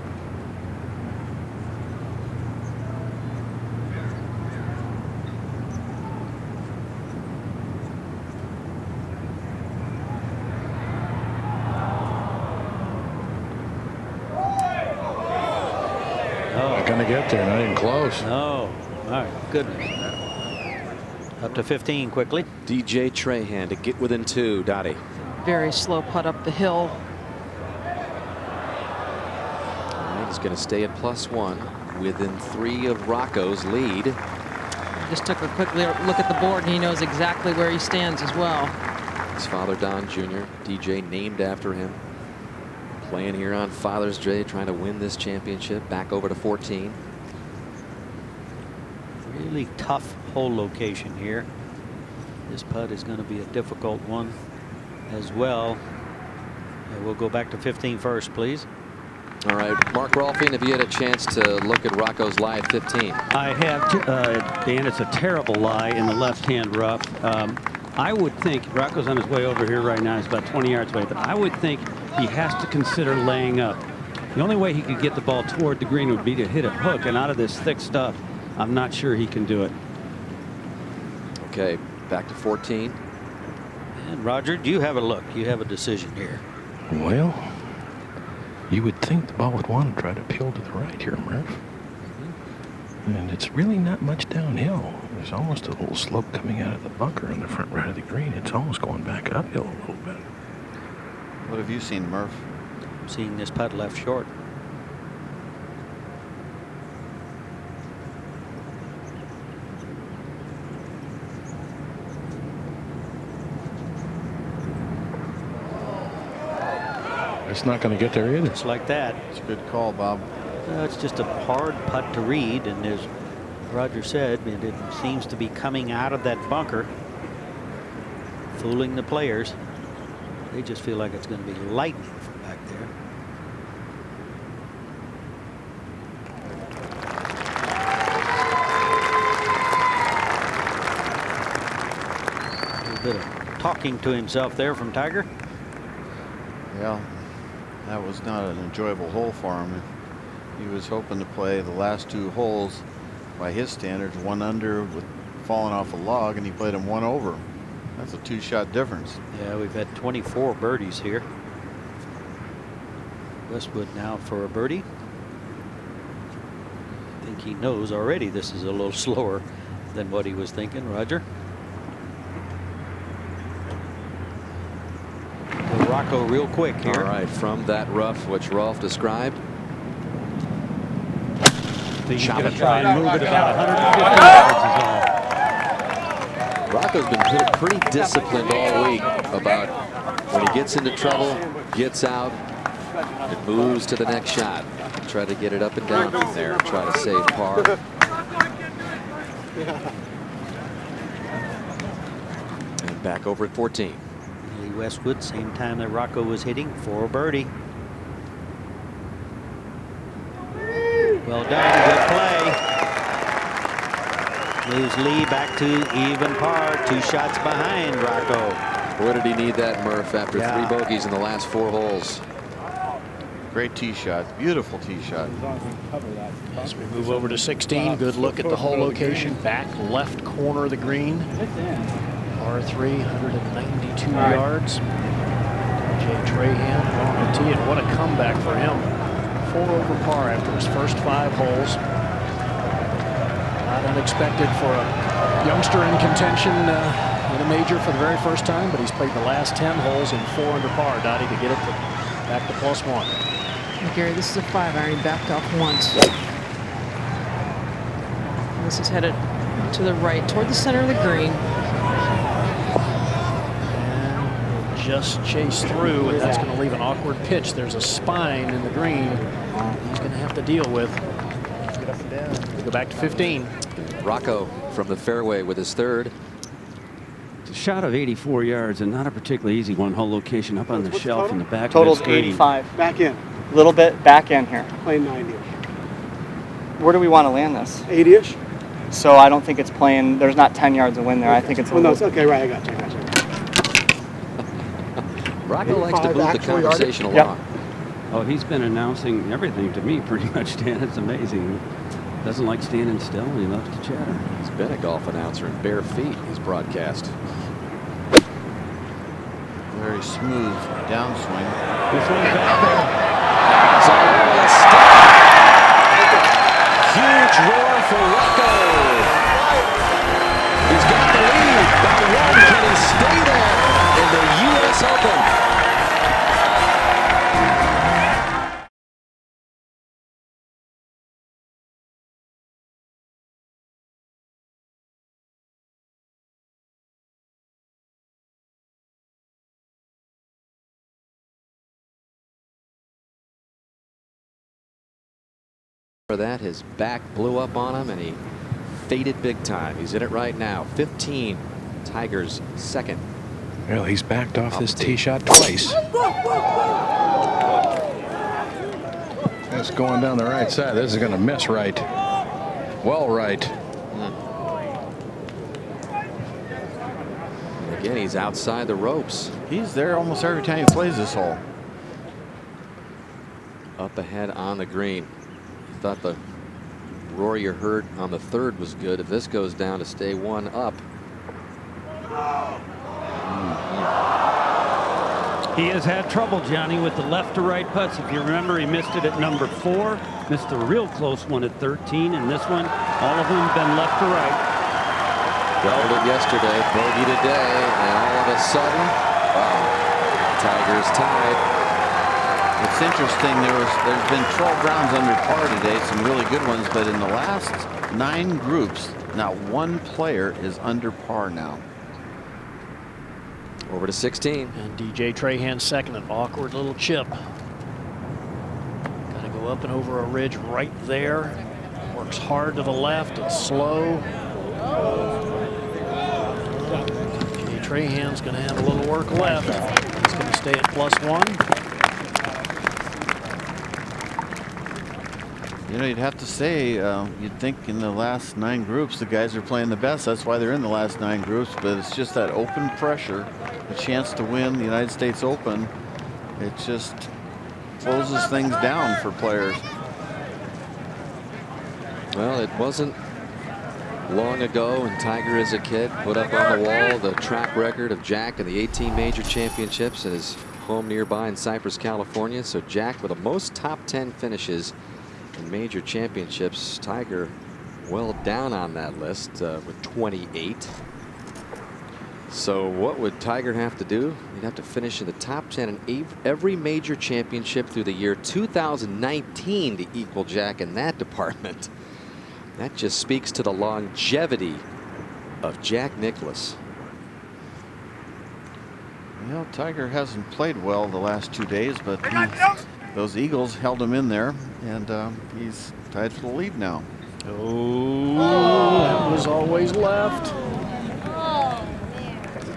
[SPEAKER 5] Not going to get there, not even close.
[SPEAKER 8] No. All right, goodness. Up to 15 quickly.
[SPEAKER 3] DJ Trahan to get within 2. Dottie.
[SPEAKER 10] Very slow putt up the hill.
[SPEAKER 3] All right, he's going to stay at +1 within 3 of Rocco's lead.
[SPEAKER 10] Just took a quick look at the board, and he knows exactly where he stands as well.
[SPEAKER 3] His father, Don Jr., DJ named after him. Playing here on Father's Day, trying to win this championship. Back over to 14.
[SPEAKER 8] Really tough hole location here. This putt is going to be a difficult one as well. And we'll go back to 15 first, please.
[SPEAKER 3] All right, Mark Rolfing, have you had a chance to look at Rocco's lie at 15?
[SPEAKER 6] I have, Dan. It's a terrible lie in the left-hand rough. I would think Rocco's on his way over here right now. He's about 20 yards away, but I would think he has to consider laying up. The only way he could get the ball toward the green would be to hit a hook, and out of this thick stuff, I'm not sure he can do it.
[SPEAKER 3] Okay, back to 14.
[SPEAKER 8] And Roger, do you have a look? You have a decision here.
[SPEAKER 5] Well, you would think the ball would want to try to peel to the right here, Murph. And it's really not much downhill. There's almost a little slope coming out of the bunker on the front right of the green. It's almost going back uphill a little bit.
[SPEAKER 4] What have you seen, Murph?
[SPEAKER 8] Seeing this putt left short.
[SPEAKER 5] It's not going to get there either.
[SPEAKER 8] Just like that.
[SPEAKER 4] It's a good call, Bob.
[SPEAKER 8] It's just a hard putt to read, and as Roger said, it seems to be coming out of that bunker, fooling the players. They just feel like it's going to be lightning from back there. A little bit of talking to himself there from Tiger.
[SPEAKER 4] Yeah, that was not an enjoyable hole for him. He was hoping to play the last 2 holes by his standards, 1 under with falling off a log, and he played him 1 over. That's a 2-shot difference.
[SPEAKER 8] Yeah, we've had 24 birdies here. Westwood now for a birdie. I think he knows already this is a little slower than what he was thinking, Roger. Go Rocco real quick here.
[SPEAKER 3] All right, from that rough, which Rolf described.
[SPEAKER 6] He's going to try and move it about 150 yards is all.
[SPEAKER 3] Rocco's been pretty disciplined all week about when he gets into trouble, gets out, and moves to the next shot. Try to get it up and down from there, try to save par. And back over at 14.
[SPEAKER 8] Lee Westwood, same time that Rocco was hitting, for a birdie. Well done, good play. Moves Lee back to even par, 2 shots behind Rocco.
[SPEAKER 3] Boy, did he need that, Murph, after 3 bogeys in the last 4 holes.
[SPEAKER 4] Great tee shot, beautiful tee shot.
[SPEAKER 11] As we move over to 16, good look at the hole location, back left corner of the green. Par 3, 192 yards. Jay Trahan on the tee, and what a comeback for him. 4 over par after his first 5 holes. Not unexpected for a youngster in contention in a major for the very first time, but he's played the last 10 holes in 4 under par, Dottie, to get it back to +1.
[SPEAKER 10] Well, Gary, this is a 5-iron. He backed off once. This is headed to the right, toward the center of the green.
[SPEAKER 11] And just chase through, and that's going to leave an awkward pitch. There's a spine in the green he's going to have to deal with. We go back to 15.
[SPEAKER 3] Rocco from the fairway with his 3rd.
[SPEAKER 6] It's a shot of 84 yards and not a particularly easy one. Hole location up on the shelf in the back.
[SPEAKER 13] Total's
[SPEAKER 6] of this green.
[SPEAKER 13] 85.
[SPEAKER 14] Back in.
[SPEAKER 13] A little bit back in here.
[SPEAKER 14] Playing 90-ish.
[SPEAKER 13] Where do we want to land this?
[SPEAKER 14] 80-ish?
[SPEAKER 13] So I don't think it's playing, there's not 10 yards of wind there.
[SPEAKER 14] Okay.
[SPEAKER 13] I think it's a
[SPEAKER 14] well, no,
[SPEAKER 13] little...
[SPEAKER 14] it's okay, right, I got you.
[SPEAKER 3] Rocco likes to move the conversation along.
[SPEAKER 6] Oh, he's been announcing everything to me pretty much, Dan. It's amazing. Doesn't like standing still. He loves to chatter.
[SPEAKER 3] He's been a golf announcer in bare feet. He's broadcast.
[SPEAKER 4] Very smooth downswing.
[SPEAKER 6] This one's back there.
[SPEAKER 3] So huge roar for Rocco. He's got the lead by 1. Can he stay there in the U.S. Open? For that, his back blew up on him and he faded big time. He's in it right now. 15, Tiger's 2nd.
[SPEAKER 5] Well, he's backed off this tee shot twice. That's going down the right side. This is going to miss right. Well, right.
[SPEAKER 3] And again, he's outside the ropes.
[SPEAKER 4] He's there almost every time he plays this hole.
[SPEAKER 3] Up ahead on the green. Thought the roar you heard on the 3rd was good. If this goes down to stay 1 up.
[SPEAKER 6] He has had trouble, Johnny, with the left to right putts. If you remember, he missed it at number 4, missed a real close one at 13, and this one all of whom have been left to right.
[SPEAKER 3] Doubled it yesterday, bogey today, and all of a sudden, wow, Tigers tied.
[SPEAKER 4] It's interesting. There's been 12 rounds under par today, some really good ones, but in the last 9 groups, not one player is under par now.
[SPEAKER 3] Over to 16.
[SPEAKER 11] And DJ Trahan second, an awkward little chip. Got to go up and over a ridge right there. Works hard to the left and slow. DJ Trahan's going to have a little work left. He's going to stay at +1.
[SPEAKER 4] You know, you'd have to say, you'd think in the last 9 groups, the guys are playing the best. That's why they're in the last 9 groups, but it's just that open pressure, a chance to win the United States Open. It just closes things down for players.
[SPEAKER 3] Well, it wasn't long ago, and Tiger as a kid put up on the wall the track record of Jack in the 18 major championships at his home nearby in Cypress, California. So Jack with the most top 10 finishes in major championships. Tiger well down on that list with 28. So what would Tiger have to do? He'd have to finish in the top 10 in every major championship through the year 2019 to equal Jack in that department. That just speaks to the longevity of Jack Nicklaus.
[SPEAKER 4] Well, Tiger hasn't played well the last 2 days, but those Eagles held him in there, and he's tied for the lead now.
[SPEAKER 11] Oh, that was always left.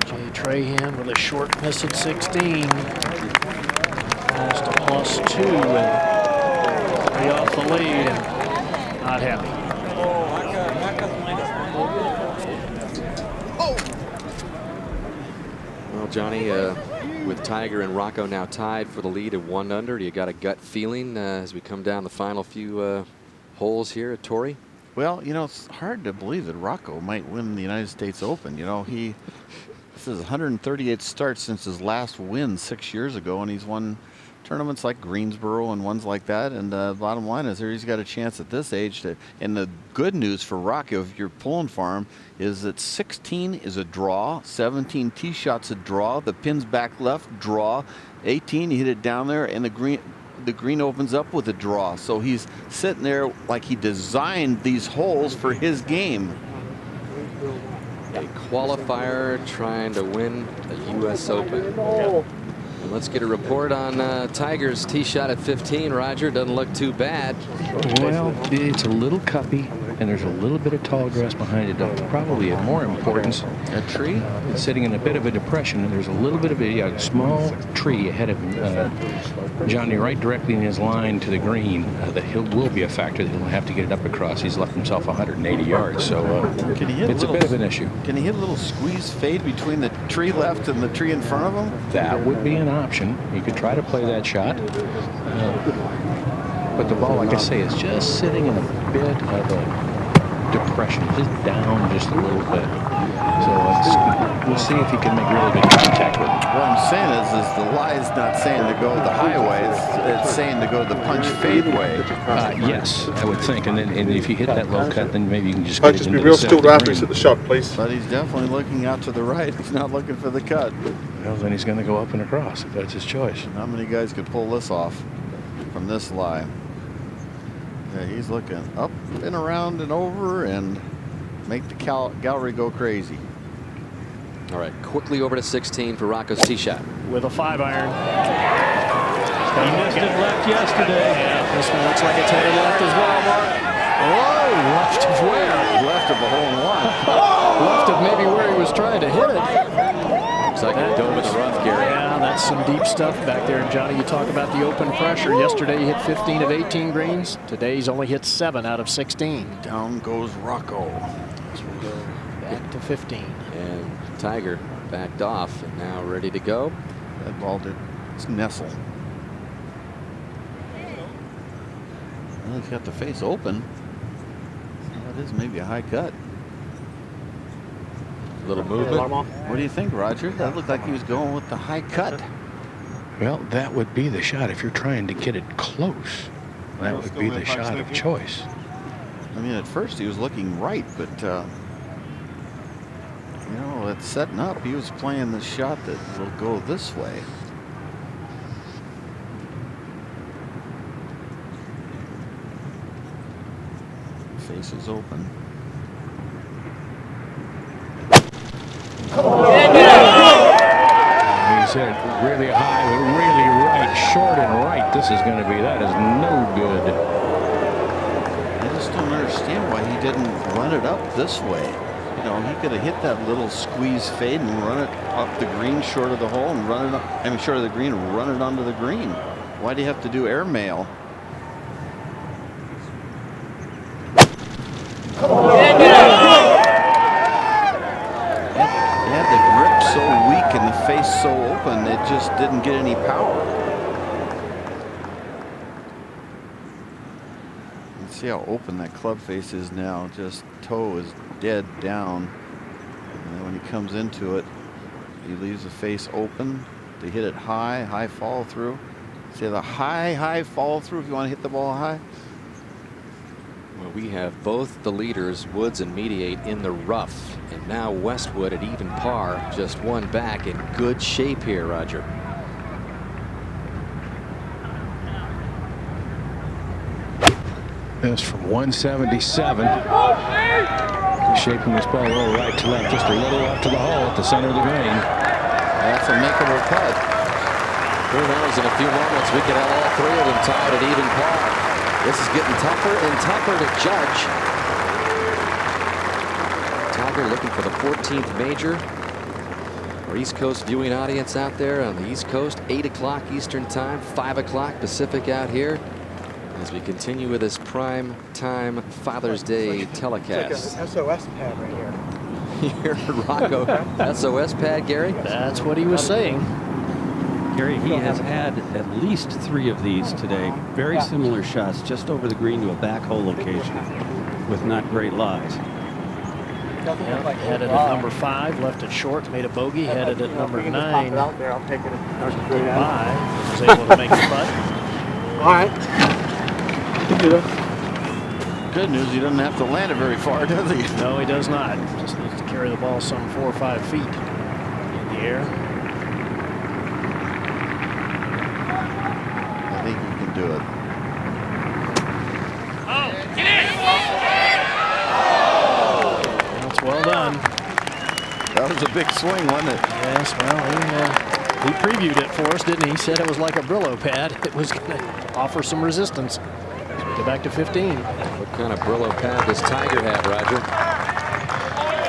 [SPEAKER 11] Jay Trahan with a short miss at 16. Falls to +2 and 3 off the lead, and not happy.
[SPEAKER 3] Well, Johnny, with Tiger and Rocco now tied for the lead at 1 under, do you got a gut feeling as we come down the final few holes here at Torrey?
[SPEAKER 4] Well, you know, it's hard to believe that Rocco might win the United States Open. You know, this is 138 starts since his last win 6 years ago, and he's won tournaments like Greensboro and ones like that. And the bottom line is he's got a chance at this age to. And the good news for Rocco, if you're pulling for him, is that 16 is a draw, 17 tee shots a draw, the pin's back left draw, 18 you hit it down there, and the green opens up with a draw. So he's sitting there like he designed these holes for his game.
[SPEAKER 3] A qualifier trying to win a U.S. Open. And let's get a report on Tiger's tee shot at 15. Roger, doesn't look too bad.
[SPEAKER 5] Well, it's a little cuppy, and there's a little bit of tall grass behind it. Probably of more importance,
[SPEAKER 4] a tree.
[SPEAKER 5] It's sitting in a bit of a depression, and there's a little bit of a small tree ahead of Johnny, right directly in his line to the green. That will be a factor that he'll have to get it up across. He's left himself 180 yards, so it's a bit of an issue.
[SPEAKER 4] Can he hit a little squeeze fade between the tree left and the tree in front of him?
[SPEAKER 5] That would be an option. He could try to play that shot. But the ball, like I say, is just sitting in a bit of a depression, just down just a little bit. So we'll see if he can make really good contact with it.
[SPEAKER 4] What I'm saying is the lie's not saying to go the highway, it's saying to go the punch fade way.
[SPEAKER 5] Yes, I would think. And then if you hit that low cut, then maybe you can just
[SPEAKER 7] get it into be real still after he's at the shot, please.
[SPEAKER 4] But he's definitely looking out to the right. He's not looking for the cut.
[SPEAKER 5] Well, then he's going to go up and across if that's his choice.
[SPEAKER 4] How many guys could pull this off from this lie? Yeah, he's looking up and around and over and make the gallery go crazy.
[SPEAKER 3] All right, quickly over to 16 for Rocco's tee shot.
[SPEAKER 11] With a 5-iron.
[SPEAKER 6] He missed it left yesterday.
[SPEAKER 11] Yeah, this one looks like it's headed left as well, Mark. Whoa, left of where?
[SPEAKER 4] Left of a hole in one.
[SPEAKER 11] Left of maybe where he was trying to hit it.
[SPEAKER 3] Looks like a dome in the rough, Gary.
[SPEAKER 11] Yeah, that's some deep stuff back there. And Johnny, you talk about the open pressure. Yesterday he hit 15 of 18 greens. Today he's only hit 7 out of 16.
[SPEAKER 4] Down goes Rocco.
[SPEAKER 11] So we'll go back to 15.
[SPEAKER 3] And Tiger backed off and now ready to go.
[SPEAKER 4] That ball did nestle. Well, he's got the face open. That is maybe a high cut.
[SPEAKER 3] Little movement.
[SPEAKER 4] What do you think, Roger? That looked like he was going with the high cut.
[SPEAKER 5] Well, that would be the shot if you're trying to get it close. That would be the shot of choice.
[SPEAKER 4] I mean, at first he was looking right, but you know, it's setting up. He was playing the shot that will go this way. Face is open.
[SPEAKER 5] He's hit really high, but really right, short and right. This is going to be, that is no good.
[SPEAKER 4] I just don't understand why he didn't run it up this way. You know, he could have hit that little squeeze fade and run it up the green short of the hole and run it up, I mean, short of the green and run it onto the green. Why do you have to do airmail? Yeah, the grip so weak and the face so open, it just didn't get any power. See how open that club face is now. Just toe is dead down. And then when he comes into it, he leaves the face open. They hit it high, high follow through. See the high follow through if you want to hit the ball high.
[SPEAKER 3] Well, we have both the leaders, Woods and Mediate, in the rough. And now Westwood at even par, just one back, in good shape here, Roger.
[SPEAKER 5] This from 177. Shaping this ball a little right to left, just a little up to the hole at the center of the green.
[SPEAKER 4] That's a makeable putt.
[SPEAKER 3] Who knows, in a few moments we could have all three of them tied at even par. This is getting tougher and tougher to judge. Tiger looking for the 14th major. Our East Coast viewing audience out there on the East Coast, 8 o'clock Eastern time, 5 o'clock Pacific out here, as we continue with this prime time Father's Day telecast.
[SPEAKER 14] It's like a SOS pad right here.
[SPEAKER 3] Here, Rocco, SOS pad, Gary?
[SPEAKER 11] That's what he was saying.
[SPEAKER 6] Gary, he has had at least 3 of these today. Very similar shots, just over the green to a back hole location with not great lies.
[SPEAKER 11] Yep, had it at number 5, left it short, made a bogey, had it at number 9.
[SPEAKER 14] Out there, I'll take it.
[SPEAKER 11] By, was able to make the putt.
[SPEAKER 14] All right.
[SPEAKER 4] Good news, he doesn't have to land it very far, does he?
[SPEAKER 11] No, he does not. Just needs to carry the ball some 4 or 5 feet in the air.
[SPEAKER 4] I think he can do it.
[SPEAKER 11] That's well done.
[SPEAKER 4] That was a big swing, wasn't it?
[SPEAKER 11] Yes, well, he previewed it for us, didn't he? He said it was like a Brillo pad. It was going to offer some resistance. So we go back to 15.
[SPEAKER 3] What kind of Brillo pad does Tiger have, Roger?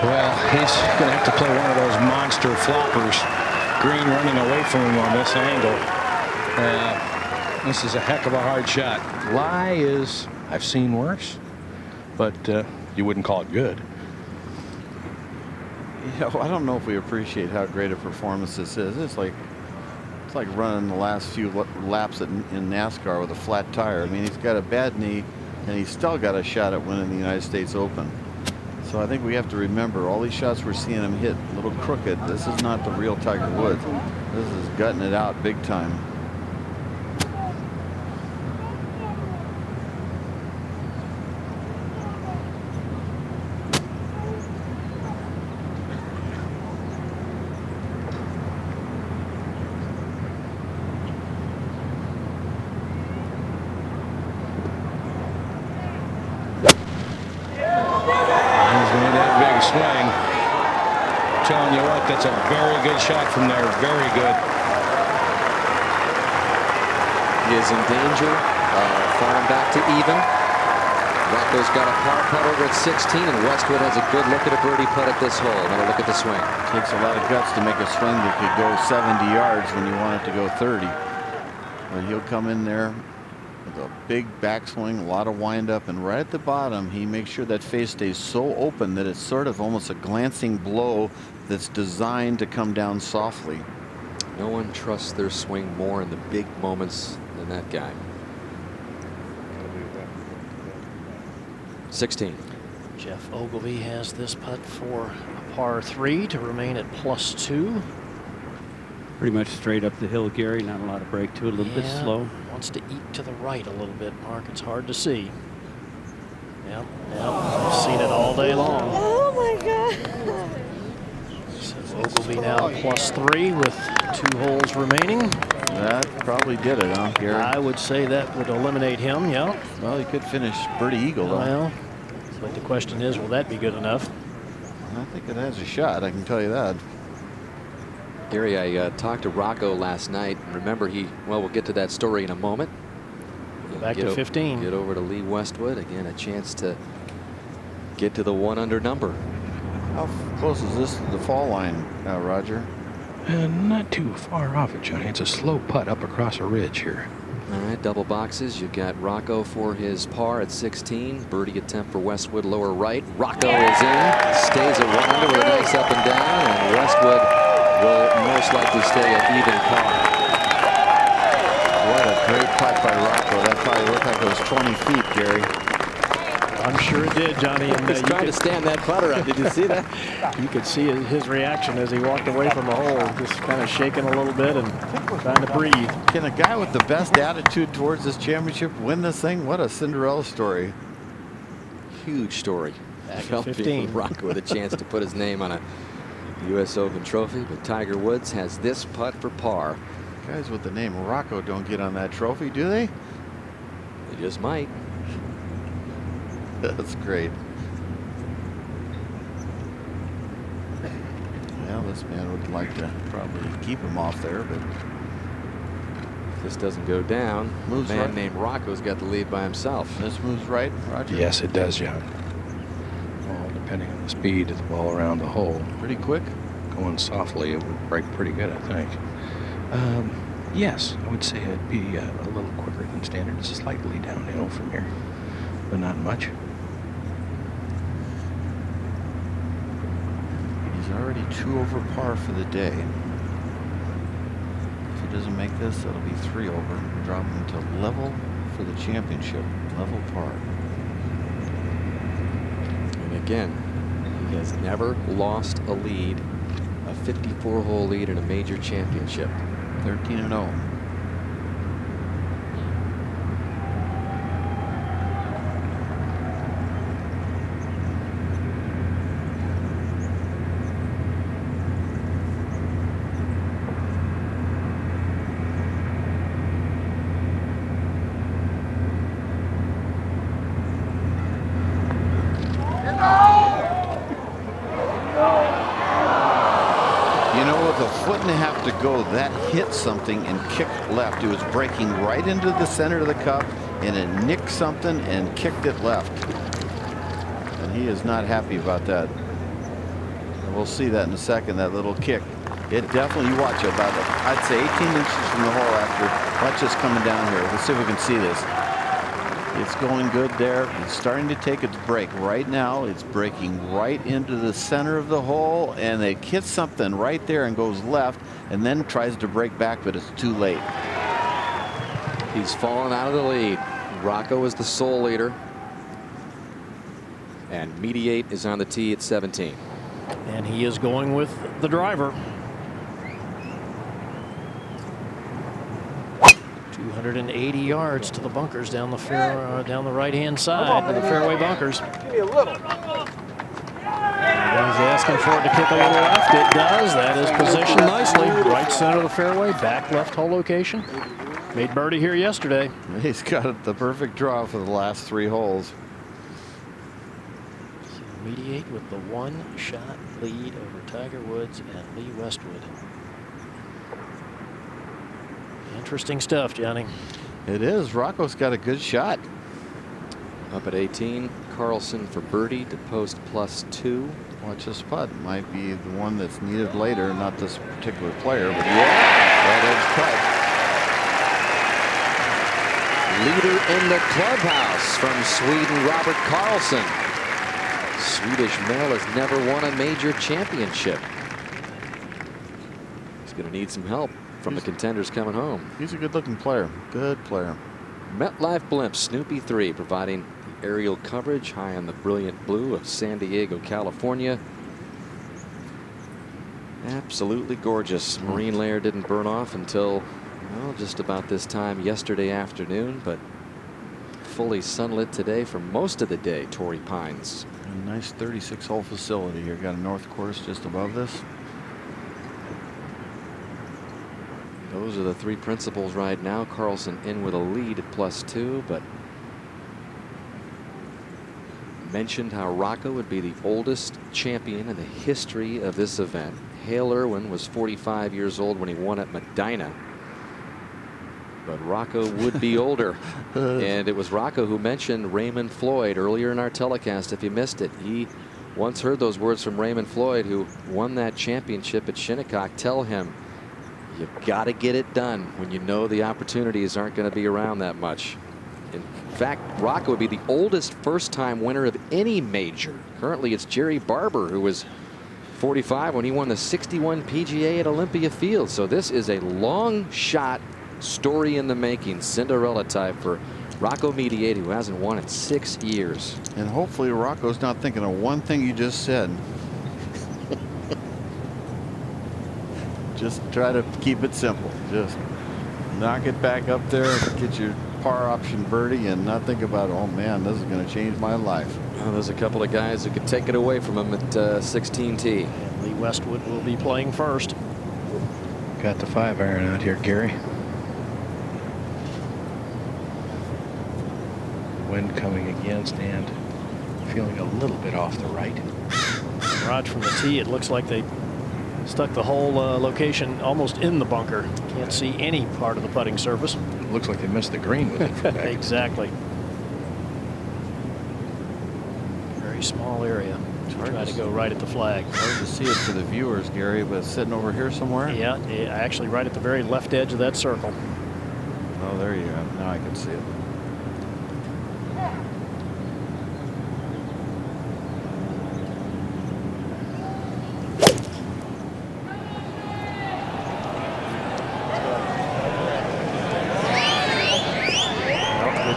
[SPEAKER 5] Well, he's going to have to play one of those monster floppers. Green running away from him on this angle. This is a heck of a hard shot. Lie is, I've seen worse, but you wouldn't call it good.
[SPEAKER 4] You know, I don't know if we appreciate how great a performance this is. It's like running the last few laps in NASCAR with a flat tire. I mean, he's got a bad knee, and he's still got a shot at winning the United States Open. So I think we have to remember all these shots we're seeing him hit a little crooked. This is not the real Tiger Woods. This is gutting it out big time.
[SPEAKER 5] Swing. Telling you what, that's a very good shot from there. Very good.
[SPEAKER 3] He is in danger of falling back to even. Rocco's got a par putt over at 16, and Westwood has a good look at a birdie putt at this hole. Another look at the swing.
[SPEAKER 4] Takes a lot of guts to make a swing that could go 70 yards when you want it to go 30. But he'll come in there with a big backswing, a lot of windup, and right at the bottom he makes sure that face stays so open that it's sort of almost a glancing blow that's designed to come down softly.
[SPEAKER 3] No one trusts their swing more in the big moments than that guy. 16.
[SPEAKER 11] Jeff Ogilvy has this putt for a par 3 to remain at +2.
[SPEAKER 6] Pretty much straight up the hill, Gary. Not a lot of break to it. A little bit slow.
[SPEAKER 11] Wants to eat to the right a little bit, Mark. It's hard to see. Yep, I've seen it all day long.
[SPEAKER 15] Oh my God.
[SPEAKER 11] So Oglivie now +3 with 2 holes remaining.
[SPEAKER 4] That probably did it, huh, Gary?
[SPEAKER 11] I would say that would eliminate him, yeah.
[SPEAKER 4] Well, he could finish birdie eagle, though.
[SPEAKER 11] Well, but the question is, will that be good enough?
[SPEAKER 4] I think it has a shot, I can tell you that.
[SPEAKER 3] Gary, I talked to Rocco last night. Remember, well, we'll get to that story in a moment.
[SPEAKER 11] Back to 15.
[SPEAKER 3] Get over to Lee Westwood. Again, a chance to get to the 1 under number.
[SPEAKER 4] How close is this to the fall line, Roger?
[SPEAKER 5] Not too far off it, Johnny. It's a slow putt up across a ridge here.
[SPEAKER 3] All right, double boxes. You've got Rocco for his par at 16. Birdie attempt for Westwood, lower right. Rocco is in, stays at 1 under with a nice up and down, and Westwood will most likely stay at even par.
[SPEAKER 4] What a great putt by Rocco. That probably looked like it was 20 feet, Gary.
[SPEAKER 11] I'm sure it did, Johnny. And
[SPEAKER 3] He's trying to stand that putter up. Did you see that?
[SPEAKER 11] You could see his reaction as he walked away from the hole, just kind of shaking a little bit and trying to breathe.
[SPEAKER 4] Can a guy with the best attitude towards this championship win this thing? What a Cinderella story.
[SPEAKER 3] Huge story.
[SPEAKER 11] Back at 15.
[SPEAKER 3] Rocco with a chance to put his name on a U.S. Open trophy, but Tiger Woods has this putt for par.
[SPEAKER 4] Guys with the name Rocco don't get on that trophy, do they?
[SPEAKER 3] They just might.
[SPEAKER 4] That's great. Well, this man would like to probably keep him off there, but
[SPEAKER 3] if this doesn't go down,
[SPEAKER 4] moves
[SPEAKER 3] a man
[SPEAKER 4] right.
[SPEAKER 3] named Rocco's got the lead by himself.
[SPEAKER 4] This moves right, Roger?
[SPEAKER 5] Yes, it does, John. Well, depending on the speed of the ball around the hole.
[SPEAKER 4] Pretty quick?
[SPEAKER 5] Going softly, it would break pretty good, I think. Yes, I would say it'd be a little quicker than standard. It's slightly downhill from here, but not much.
[SPEAKER 4] He's already 2 over par for the day. If he doesn't make this, that'll be 3 over. Drop him to level for the championship. Level par.
[SPEAKER 3] And again, he has never lost a lead, a 54-hole lead in a major championship.
[SPEAKER 4] 13-0. To go, that hit something and kicked left. It was breaking right into the center of the cup, and it nicked something and kicked it left. And he is not happy about that. And we'll see that in a second, that little kick. It definitely, you watch it, about, I'd say 18 inches from the hole after. Watch this coming down here. Let's see if we can see this. It's going good there. It's starting to take its break right now. It's breaking right into the center of the hole, and it hits something right there and goes left, and then tries to break back, but it's too late.
[SPEAKER 3] He's fallen out of the lead. Rocco is the sole leader, and Mediate is on the tee at 17.
[SPEAKER 11] And he is going with the driver. 280 yards to the bunkers down the down the right-hand side of the fairway bunkers.
[SPEAKER 14] Give me a little.
[SPEAKER 11] He's asking for it to kick a little left. It does. That is positioned nicely. Right center of the fairway, back left hole location. Made birdie here yesterday.
[SPEAKER 4] He's got the perfect draw for the last 3 holes.
[SPEAKER 11] So Mediate with the 1-shot lead over Tiger Woods and Lee Westwood. Interesting stuff, Johnny.
[SPEAKER 4] It is. Rocco's got a good shot.
[SPEAKER 3] Up at 18, Carlson for birdie to post +2.
[SPEAKER 4] Watch this putt. Might be the one that's needed later. Not this particular player, but yeah, right edge putt.
[SPEAKER 3] Leader in the clubhouse from Sweden, Robert Carlson. Swedish male has never won a major championship. He's going to need some help from the contenders coming home.
[SPEAKER 4] He's a good-looking player. Good player.
[SPEAKER 3] MetLife Blimp Snoopy 3 providing the aerial coverage high on the brilliant blue of San Diego, California. Absolutely gorgeous. Marine layer didn't burn off until, well, just about this time yesterday afternoon, but fully sunlit today for most of the day, Torrey Pines.
[SPEAKER 4] A nice 36-hole facility here. Got a north course just above this.
[SPEAKER 3] Those are the three principals right now. Carlson in with a lead at +2, but mentioned how Rocco would be the oldest champion in the history of this event. Hale Irwin was 45 years old when he won at Medina. But Rocco would be older. And it was Rocco who mentioned Raymond Floyd earlier in our telecast. If you missed it, he once heard those words from Raymond Floyd, who won that championship at Shinnecock, tell him, you've got to get it done when you know the opportunities aren't going to be around that much. In fact, Rocco would be the oldest first-time winner of any major. Currently, it's Jerry Barber, who was 45 when he won the 61 PGA at Olympia Field. So this is a long shot story in the making, Cinderella type for Rocco Mediate, who hasn't won in 6 years.
[SPEAKER 4] And hopefully Rocco's not thinking of one thing you just said. Just try to keep it simple. Just knock it back up there, get your par option birdie, and not think about, oh man, this is going to change my life.
[SPEAKER 3] Well, there's a couple of guys who could take it away from him at 16T.
[SPEAKER 11] And Lee Westwood will be playing first.
[SPEAKER 5] Got the 5-iron out here, Gary. Wind coming against and feeling a little bit off the right.
[SPEAKER 11] Raj, from the tee, it looks like they stuck the whole location almost in the bunker. Can't see any part of the putting surface.
[SPEAKER 5] It looks like they missed the green with it from back.
[SPEAKER 11] Exactly. Very small area. Try to go right at the flag.
[SPEAKER 4] Hard to see it for the viewers, Gary, but sitting over here somewhere.
[SPEAKER 11] Yeah, actually right at the very left edge of that circle.
[SPEAKER 4] Oh, there you go. Now I can see it.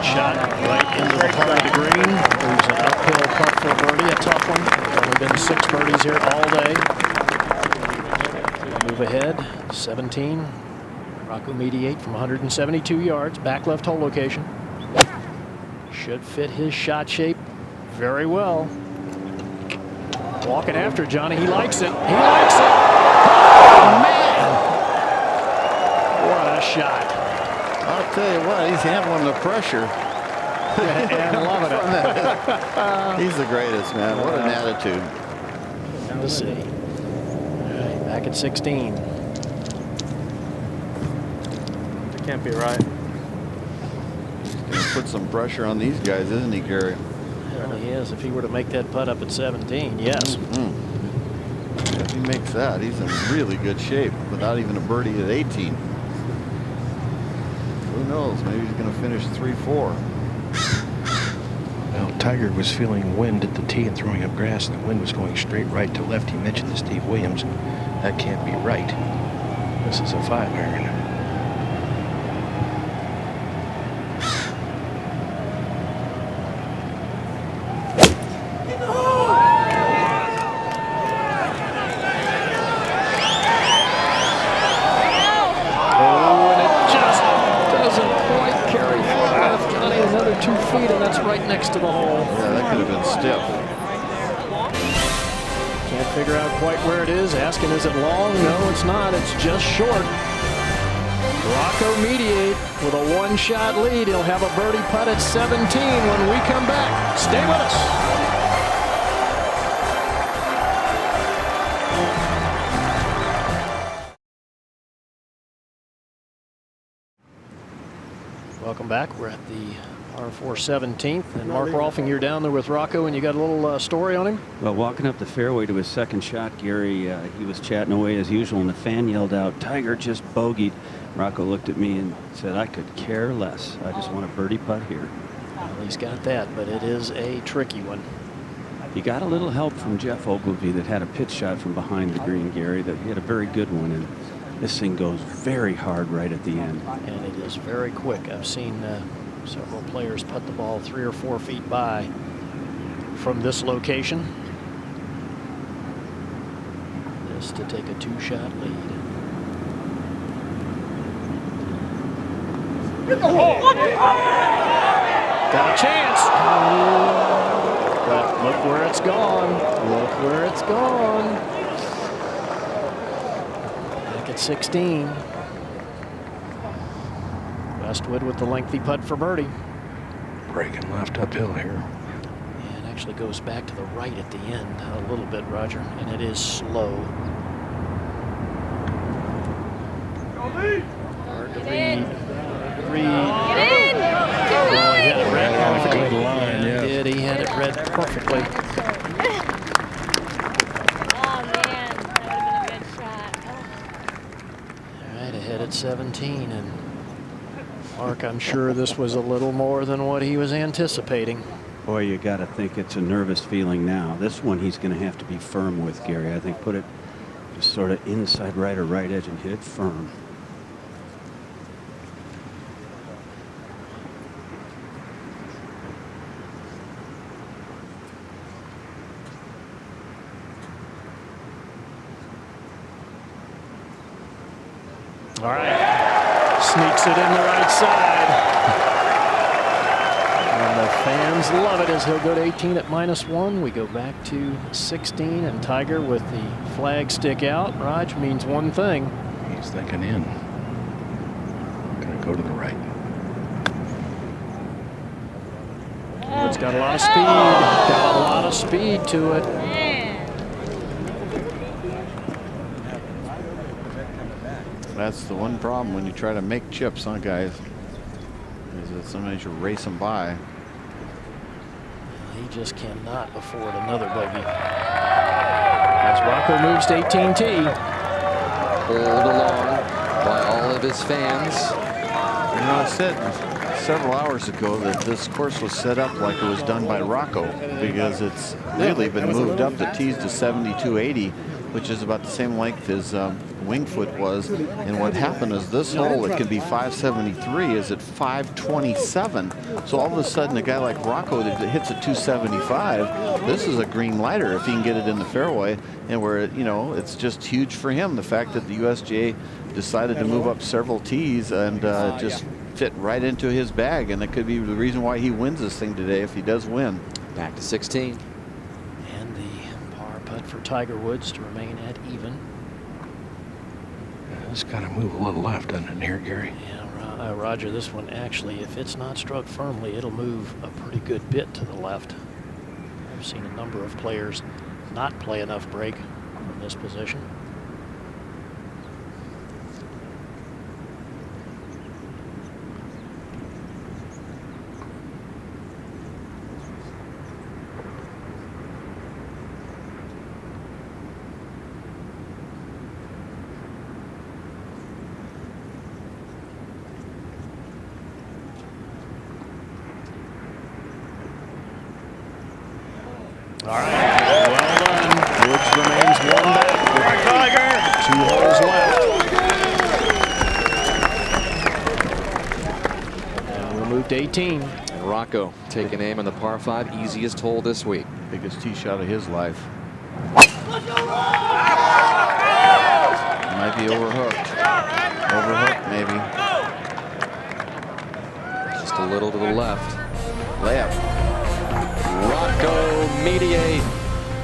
[SPEAKER 11] Shot right into the heart of the green. There's an uphill putt for a birdie, a tough one. There's only been 6 birdies here all day. Move ahead, 17. Rocco Mediate from 172 yards, back left hole location. Should fit his shot shape very well. Walking after Johnny, he likes it. He likes it. Oh, man! What a shot.
[SPEAKER 4] I'll tell you what, he's handling the pressure.
[SPEAKER 11] And loving it.
[SPEAKER 4] He's the greatest, man. What an attitude.
[SPEAKER 11] We'll see. All right, back at 16.
[SPEAKER 14] It can't be right.
[SPEAKER 4] He's going to put some pressure on these guys, isn't he, Gary?
[SPEAKER 11] Well, he is. If he were to make that putt up at 17, yes.
[SPEAKER 4] If he makes that, he's in really good shape without even a birdie at 18. Who knows? Maybe he's going to finish 3-4.
[SPEAKER 5] Well, Tiger was feeling wind at the tee and throwing up grass, and the wind was going straight right to left. He mentioned to Steve Williams, that can't be right. This is a 5-iron.
[SPEAKER 11] Next to the hole.
[SPEAKER 4] Yeah, that could have been stiff.
[SPEAKER 11] Can't figure out quite where it is. Asking, is it long? No, it's not. It's just short. Rocco Mediate with a 1-shot lead. He'll have a birdie putt at 17 when we come back. Stay with us. Welcome back. We're at the R4 17th, and Mark Rolfing, you're down there with Rocco, and you got a little story on him?
[SPEAKER 6] Well, walking up the fairway to his second shot, Gary, he was chatting away as usual, and the fan yelled out, "Tiger just bogeyed." Rocco looked at me and said, "I could care less. I just want a birdie putt here."
[SPEAKER 11] Well, he's got that, but it is a tricky one.
[SPEAKER 6] He got a little help from Jeff Ogilvy that had a pitch shot from behind the green, Gary, that he had a very good one, and this thing goes very hard right at the end.
[SPEAKER 11] And it is very quick. I've seen several players put the ball 3 or 4 feet by from this location. This to take a 2-shot lead. got a chance. But look where it's gone. Look where it's gone. Back at 16. Westwood with the lengthy putt for birdie.
[SPEAKER 5] Breaking left uphill here.
[SPEAKER 11] And actually goes back to the right at the end a little bit, Roger, and it is slow. Hard to read. Get in! Oh, he had it read perfectly.
[SPEAKER 5] Good line, yeah.
[SPEAKER 11] He did. He had it read perfectly.
[SPEAKER 15] Oh man, that would have been a good shot.
[SPEAKER 11] All right, ahead at 17, and Mark, I'm sure this was a little more than what he was anticipating.
[SPEAKER 6] Boy, you got to think it's a nervous feeling now. This one he's going to have to be firm with, Gary. I think put it just sort of inside right or right edge and hit it firm.
[SPEAKER 11] All right, sneaks it in the right side. And the fans love it as he'll go to 18 at -1. We go back to 16, and Tiger with the flag stick out. Raj means one thing.
[SPEAKER 5] He's thinking in. Gonna go to the right.
[SPEAKER 11] It's got a lot of speed. Got a lot of speed to it.
[SPEAKER 4] That's the one problem when you try to make chips, huh, guys? Is that sometimes you race them by.
[SPEAKER 11] He just cannot afford another bogey. As Rocco moves to 18T.
[SPEAKER 3] Pulled along by all of his fans.
[SPEAKER 4] You know, I said several hours ago that this course was set up like it was done by Rocco, because it's really been moved up the tees to 7280, which is about the same length as Wingfoot was. And what happened is this hole, it could be 573, is at 527. So all of a sudden, a guy like Rocco that hits a 275, this is a green lighter if he can get it in the fairway. And where, you know, it's just huge for him, the fact that the USGA decided to move up several tees and just fit right into his bag. And it could be the reason why he wins this thing today if he does win.
[SPEAKER 3] Back to 16.
[SPEAKER 11] And the par putt for Tiger Woods to remain at even.
[SPEAKER 5] It's got to move a little left, doesn't it, here, Gary?
[SPEAKER 11] Yeah, Roger, this one actually, if it's not struck firmly, it'll move a pretty good bit to the left. I've seen a number of players not play enough break from this position. All right, well done. Woods remains one back with 2 holes left. And we'll move to 18.
[SPEAKER 3] And Rocco taking aim on the par 5, easiest hole this week.
[SPEAKER 4] Biggest tee shot of his life. Might be overhooked. Overhooked, maybe.
[SPEAKER 3] Just a little to the left.
[SPEAKER 4] Layup.
[SPEAKER 3] Rocco Mediate.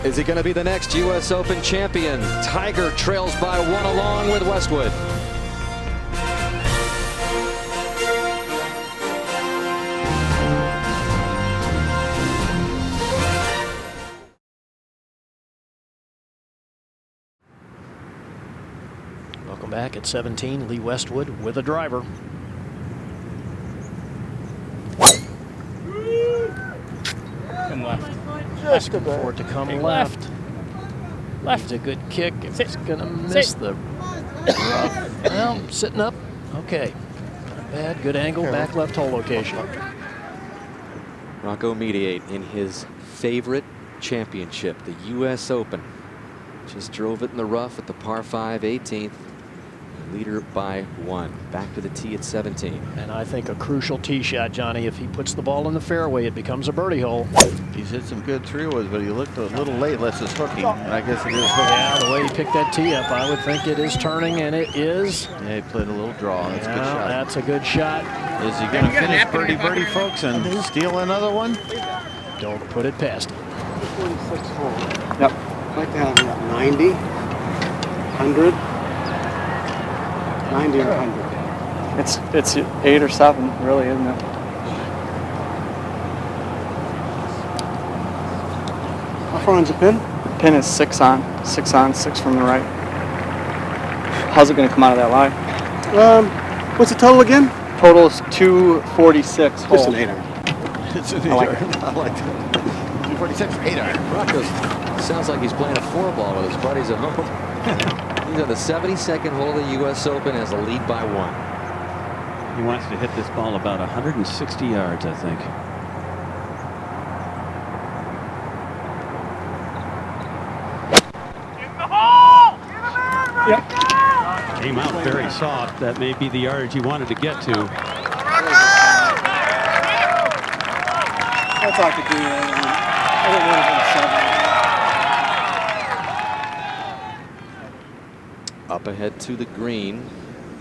[SPEAKER 3] Is he going to be the next U.S. Open champion? Tiger trails by 1 along with Westwood.
[SPEAKER 11] Welcome back at 17. Lee Westwood with a driver.
[SPEAKER 14] Come left.
[SPEAKER 11] Just for it to come left. Left a good kick. It's going to miss the rough. Well, sitting up. Okay. Not bad. Good angle. Back left hole location.
[SPEAKER 3] Rocco Mediate in his favorite championship, the U.S. Open. Just drove it in the rough at the par 5 18th. Leader by 1. Back to the tee at 17.
[SPEAKER 11] And I think a crucial tee shot, Johnny. If he puts the ball in the fairway, it becomes a birdie hole.
[SPEAKER 4] He's hit some good 3-wood, but he looked a little late. Less is hooking. I guess it is hooking.
[SPEAKER 11] Yeah, the way he picked that tee up, I would think it is turning, and it is.
[SPEAKER 4] Yeah, he played a little draw. That's a good shot.
[SPEAKER 11] That's a good shot.
[SPEAKER 4] Is he going to finish birdie, folks, and steal another one?
[SPEAKER 11] Don't put it past him.
[SPEAKER 7] 46 hole.
[SPEAKER 13] Yep.
[SPEAKER 7] Like to have 90, 100, 90 and 100.
[SPEAKER 13] It's 8 or 7, really, isn't it?
[SPEAKER 7] How far on's the pin?
[SPEAKER 13] The pin is 6 on, 6 on, 6 from the right. How's it going to come out of that lie?
[SPEAKER 7] What's the total again?
[SPEAKER 13] Total is 246.
[SPEAKER 7] Just an 8 iron.
[SPEAKER 4] It's an 8
[SPEAKER 13] like
[SPEAKER 4] iron. I like that. 246, 8 iron.
[SPEAKER 3] Rocco sounds like he's playing a 4-ball with his buddies at home. He's on the 72nd hole of the U.S. Open as a lead by 1.
[SPEAKER 6] He wants to hit this ball about 160 yards, I think.
[SPEAKER 13] Yep.
[SPEAKER 6] Came out very soft. That may be the yardage he wanted to get to.
[SPEAKER 7] That's all I could do. I don't want to 7.
[SPEAKER 3] Up ahead to the green,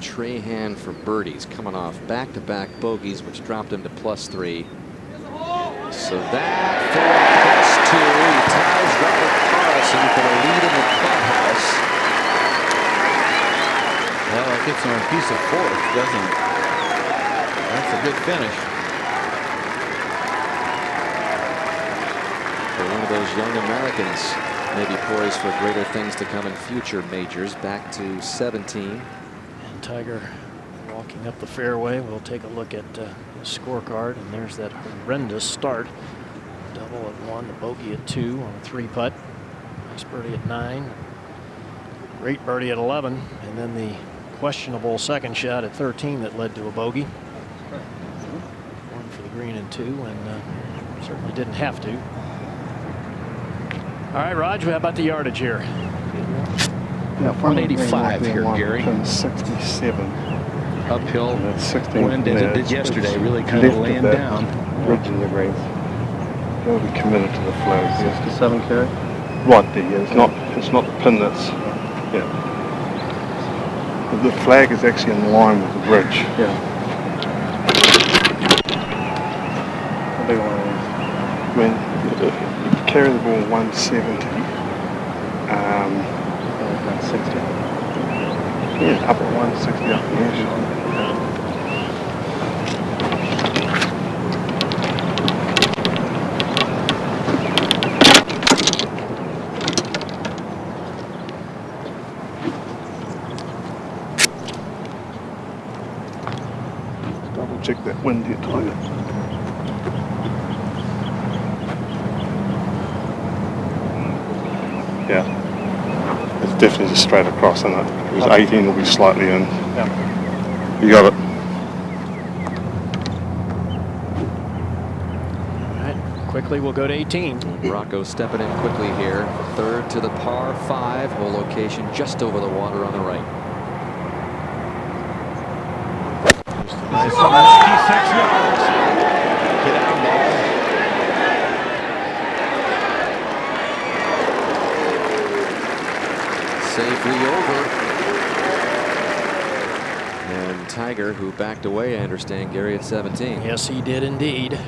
[SPEAKER 3] Trahan for birdies, coming off back-to-back bogeys, which dropped him to +3. So that for +2, he ties Robert Carlson for the lead in the clubhouse.
[SPEAKER 4] Well, that gets him a piece of 4th, doesn't it? That's a good finish.
[SPEAKER 3] For one of those young Americans, maybe poised for greater things to come in future majors. Back to 17.
[SPEAKER 11] And Tiger walking up the fairway. We'll take a look at his scorecard, and there's that horrendous start. Double at 1, the bogey at 2 on a 3-putt. Nice birdie at 9. Great birdie at 11, and then the questionable second shot at 13 that led to a bogey. 1 for the green and 2, and certainly didn't have to. All right, Raj, how about the yardage here?
[SPEAKER 7] Yeah,
[SPEAKER 14] 185 here, Gary.
[SPEAKER 7] 67.
[SPEAKER 14] Uphill
[SPEAKER 7] That's 16
[SPEAKER 14] wind as it did yesterday, really kind of laying down.
[SPEAKER 7] Ridge in the greens. They'll be committed to the flags. 67 carry? Right there, yeah. It's not the pin that's, yeah. The flag is actually in line with the bridge. Yeah. How big one is? I mean, if you carry the ball 170, 160. Yeah, up at 160 up the edge. Double check that wind here, Tiger. Yeah, it's definitely just straight across, isn't it? It was 18, will be slightly in. Yeah. You got it.
[SPEAKER 11] All right, quickly we'll go to 18.
[SPEAKER 3] Rocco stepping in quickly here. 3rd to the par 5 hole location, just over the water on the right.
[SPEAKER 6] Nice 66 yards.
[SPEAKER 4] Get out, ball.
[SPEAKER 3] Safely over. And Tiger, who backed away, I understand, Gary, at 17.
[SPEAKER 11] Yes, he did indeed.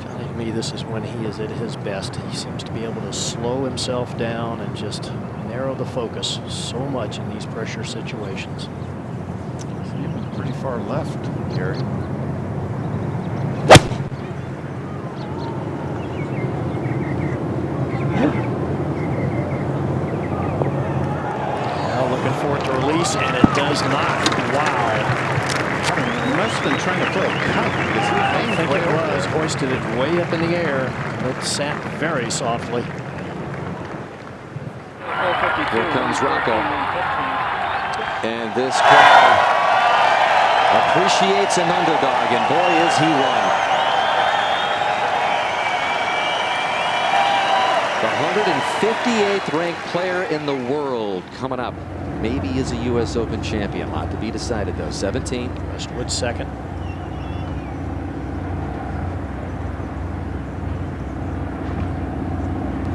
[SPEAKER 11] Johnny, to me, this is when he is at his best. He seems to be able to slow himself down and just narrow the focus so much in these pressure situations.
[SPEAKER 4] He was pretty far left, Gary.
[SPEAKER 11] Now looking for it to release, and it does not. Wow.
[SPEAKER 4] He must have been trying to play a cut.
[SPEAKER 11] I think it was. Hoisted it way up in the air. It sat very softly.
[SPEAKER 3] Here comes Rocco. And this crowd appreciates an underdog, and boy, is he one. The 158th ranked player in the world coming up. Maybe is a U.S. Open champion. A lot to be decided though. 17.
[SPEAKER 11] Westwood second.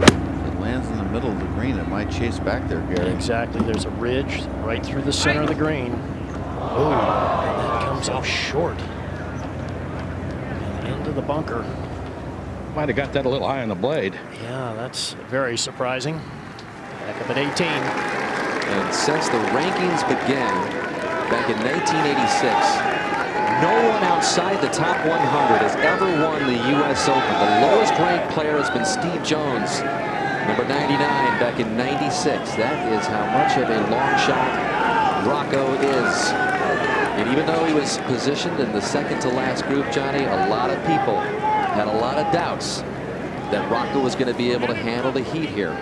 [SPEAKER 4] If it lands in the middle of the green, it might chase back there, Gary.
[SPEAKER 11] Exactly. There's a ridge right through the center of the green. Oh, and that comes off short. And into the bunker.
[SPEAKER 5] Might have got that a little high on the blade.
[SPEAKER 11] Yeah, that's very surprising. Back up at 18.
[SPEAKER 3] And since the rankings began back in 1986, no one outside the top 100 has ever won the U.S. Open. The lowest ranked player has been Steve Jones, number 99, back in 96. That is how much of a long shot Rocco is. And even though he was positioned in the second to last group, Johnny, a lot of people had a lot of doubts that Rocco was going to be able to handle the heat here.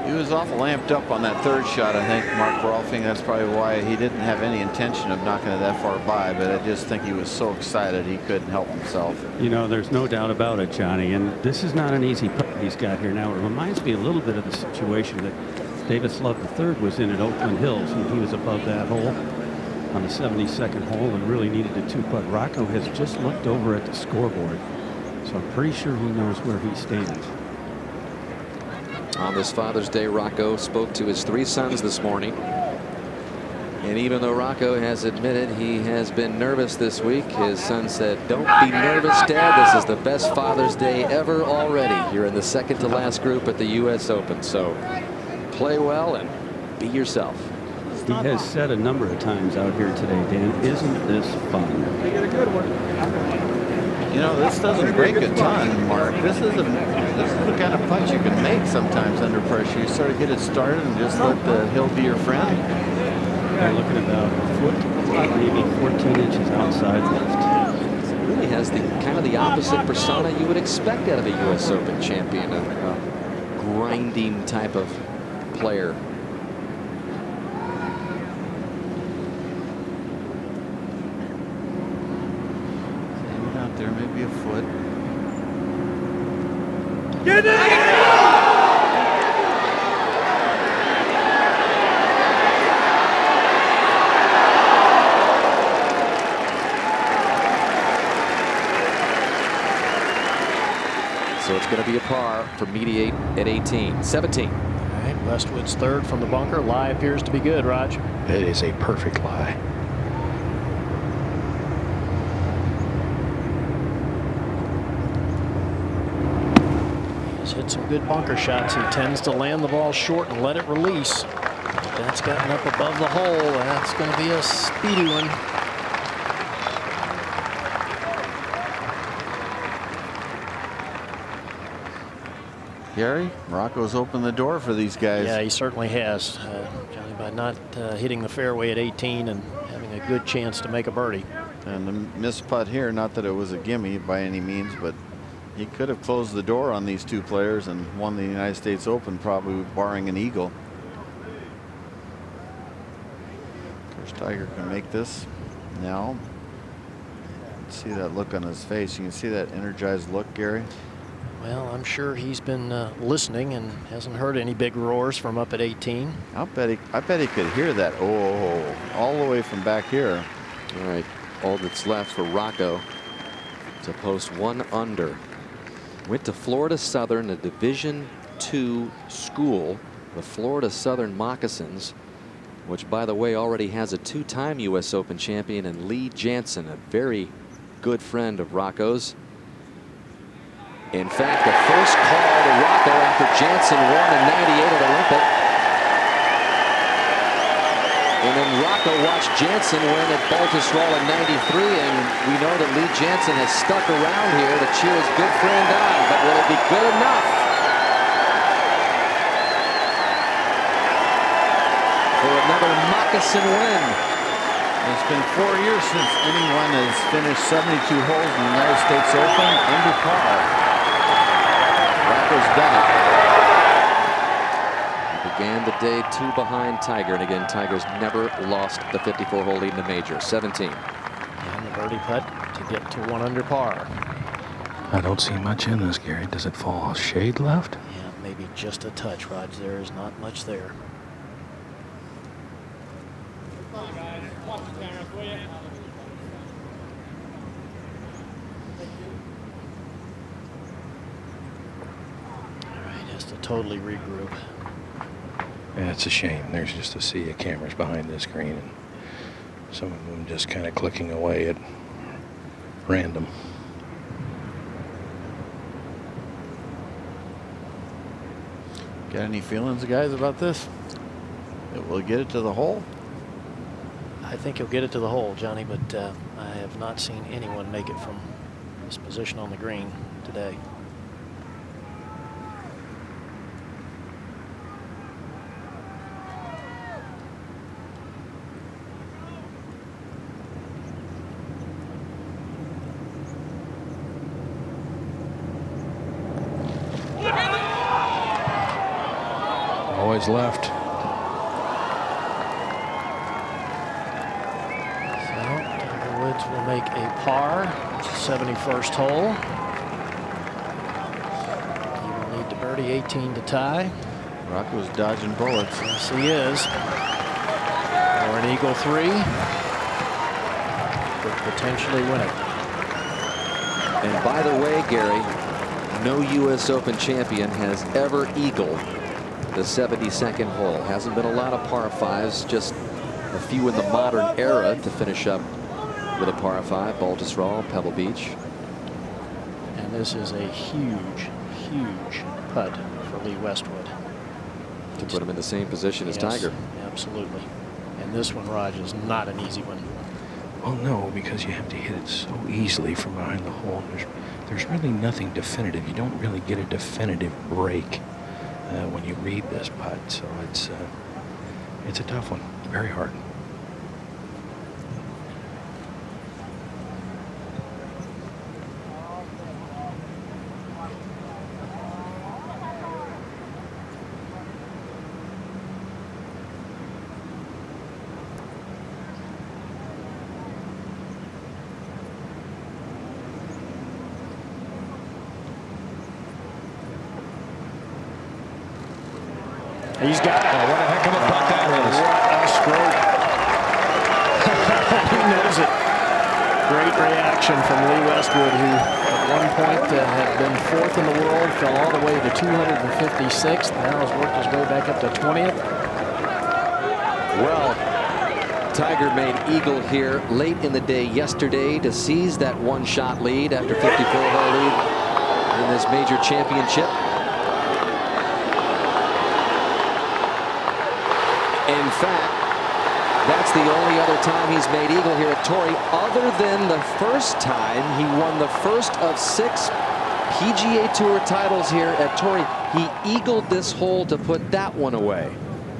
[SPEAKER 4] He was awful amped up on that third shot, I think, Mark Rolfing. That's probably why he didn't have any intention of knocking it that far by, but I just think he was so excited he couldn't help himself.
[SPEAKER 6] You know, there's no doubt about it, Johnny, and this is not an easy putt he's got here now. It reminds me a little bit of the situation that Davis Love III was in at Oakland Hills, and he was above that hole on the 72nd hole and really needed a two-putt. Rocco has just looked over at the scoreboard, so I'm pretty sure he knows where he stands.
[SPEAKER 3] On this Father's Day, Rocco spoke to his 3 sons this morning. And even though Rocco has admitted he has been nervous this week, his son said, "Don't be nervous, Dad. This is the best Father's Day ever already. You're in the second to last group at the U.S. Open. So play well and be yourself."
[SPEAKER 6] He has said a number of times out here today, Dan, isn't this fun?
[SPEAKER 4] You know, this doesn't break a ton, Mark. This is the kind of putt you can make sometimes under pressure. You sort of get it started and just let the hill be your friend.
[SPEAKER 6] They're looking about a foot, maybe 14 inches outside left.
[SPEAKER 3] Really has the kind of the opposite persona you would expect out of a U.S. Open champion, a grinding type of player.
[SPEAKER 4] There may be a foot.
[SPEAKER 11] Get it!
[SPEAKER 3] So it's going to be a par for Mediate at 18. 17.
[SPEAKER 11] All right, Westwood's third from the bunker. Lie appears to be good, Raj.
[SPEAKER 5] It is a perfect lie.
[SPEAKER 11] Hit some good bunker shots. He tends to land the ball short and let it release. But that's gotten up above the hole. That's going to be a speedy one.
[SPEAKER 4] Gary, Rocco's opened the door for these guys.
[SPEAKER 11] Yeah, he certainly has, Johnny, by not hitting the fairway at 18 and having a good chance to make a birdie.
[SPEAKER 4] And the missed putt here, not that it was a gimme by any means, but he could have closed the door on these two players and won the United States Open, probably barring an eagle. Of course, Tiger can make this now. See that look on his face. You can see that energized look, Gary.
[SPEAKER 11] Well, I'm sure he's been listening and hasn't heard any big roars from up at 18.
[SPEAKER 4] I bet he could hear that. Oh, all the way from back here.
[SPEAKER 3] All right, all that's left for Rocco to post 1 under. Went to Florida Southern, a Division II school, the Florida Southern Moccasins, which, by the way, already has a 2-time U.S. Open champion in Lee Janzen, a very good friend of Rocco's. In fact, the first call to Rocco after Janzen won in '98 at Olympic. And then Rocco watched Janzen win at Baltusrol in '93, and we know that Lee Janzen has stuck around here to cheer his good friend on, but will it be good enough for another moccasin win?
[SPEAKER 4] It's been 4 years since anyone has finished 72 holes in the United States Open under par. Rocco's done it.
[SPEAKER 3] Began the day 2 behind Tiger, and again, Tiger's never lost the 54-hole lead in the major. 17.
[SPEAKER 11] And the birdie putt to get to 1 under par.
[SPEAKER 5] I don't see much in this, Gary. Does it fall shade left?
[SPEAKER 11] Yeah, maybe just a touch, Rog. There is not much there. All right, has to totally regroup.
[SPEAKER 5] Yeah, it's a shame. There's just a sea of cameras behind this green, and some of them just kind of clicking away at random.
[SPEAKER 4] Got any feelings, guys, about this? That we'll get it to the hole?
[SPEAKER 11] I think he'll get it to the hole, Johnny, but I have not seen anyone make it from this position on the green today.
[SPEAKER 5] Always left.
[SPEAKER 11] Tiger Woods will make a par, 71st hole. He will need to birdie 18 to tie.
[SPEAKER 4] Rocco's dodging bullets.
[SPEAKER 11] Yes, he is. Or an eagle 3. Could potentially win it.
[SPEAKER 3] And by the way, Gary, no U.S. Open champion has ever eagled the 72nd hole. Hasn't been a lot of par 5s, just a few in the modern era to finish up with a par 5. Baltusrol, Pebble Beach.
[SPEAKER 11] And this is a huge, huge putt for Lee Westwood.
[SPEAKER 3] To put him in the same position as
[SPEAKER 11] Yes,
[SPEAKER 3] Tiger.
[SPEAKER 11] Absolutely. And this one, Raj, is not an easy one.
[SPEAKER 5] Well, no, because you have to hit it so easily from behind the hole. There's really nothing definitive. You don't really get a definitive break when you read this putt, so it's a tough one, very hard.
[SPEAKER 11] He's got it.
[SPEAKER 14] Oh, what a heck of a putt that was.
[SPEAKER 11] What a stroke. He knows it. Great reaction from Lee Westwood, who at one point had been 4th in the world, fell all the way to 256th, now has worked his way back up to 20th.
[SPEAKER 3] Well, Tiger made eagle here late in the day yesterday to seize that one-shot lead after 54-hole lead in this major championship. In fact, that's the only other time he's made eagle here at Torrey, other than the first time he won the first of 6 PGA Tour titles here at Torrey. He eagled this hole to put that one away.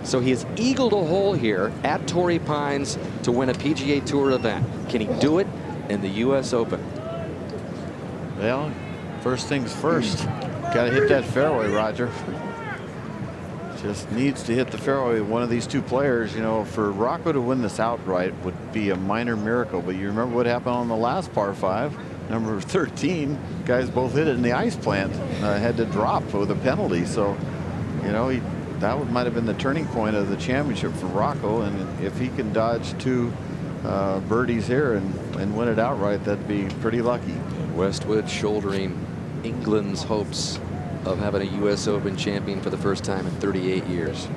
[SPEAKER 3] So he has eagled a hole here at Torrey Pines to win a PGA Tour event. Can he do it in the U.S. Open?
[SPEAKER 4] Well, first things first. Got to hit that fairway, Roger. Just needs to hit the fairway. One of these two players, you know, for Rocco to win this outright would be a minor miracle. But you remember what happened on the last par 5, number 13. Guys both hit it in the ice plant. Had to drop with a penalty. So, you know, that might have been the turning point of the championship for Rocco. And if he can dodge 2 birdies here and win it outright, that'd be pretty lucky.
[SPEAKER 3] Westwood shouldering England's hopes of having a U.S. Open champion for the first time in 38 years.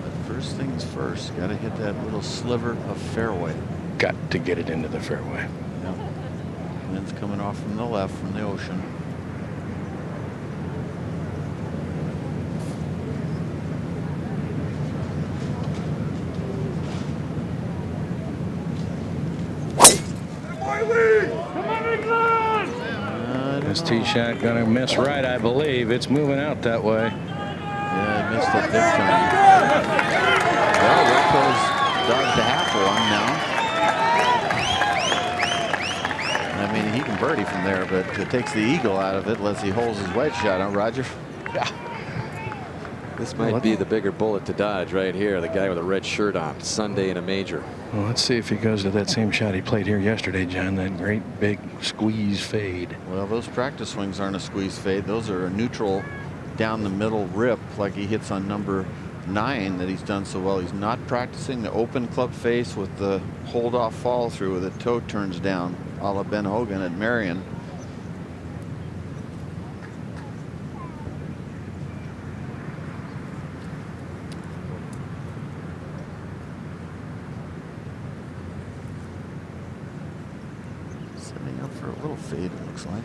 [SPEAKER 4] But first things first, got to hit that little sliver of fairway.
[SPEAKER 5] Got to get it into the fairway.
[SPEAKER 4] Yep. Wind's coming off from the left from the ocean.
[SPEAKER 5] This tee shot gonna miss right, I believe. It's moving out that way.
[SPEAKER 4] Yeah, he missed it big time. Well, Rocco's dodged a half one now. I mean, he can birdie from there, but it takes the eagle out of it unless he holds his wedge shot on Roger.
[SPEAKER 3] Yeah. This might be the bigger bullet to dodge right here. The guy with a red shirt on Sunday in a major.
[SPEAKER 5] Well, let's see if he goes to that same shot he played here yesterday, John. That great big squeeze fade.
[SPEAKER 4] Well, those practice swings aren't a squeeze fade. Those are a neutral down the middle rip like he hits on number 9 that he's done so well. He's not practicing the open club face with the hold off fall through with the toe turns down a la Ben Hogan at Marion. Setting up for a little fade, it looks like.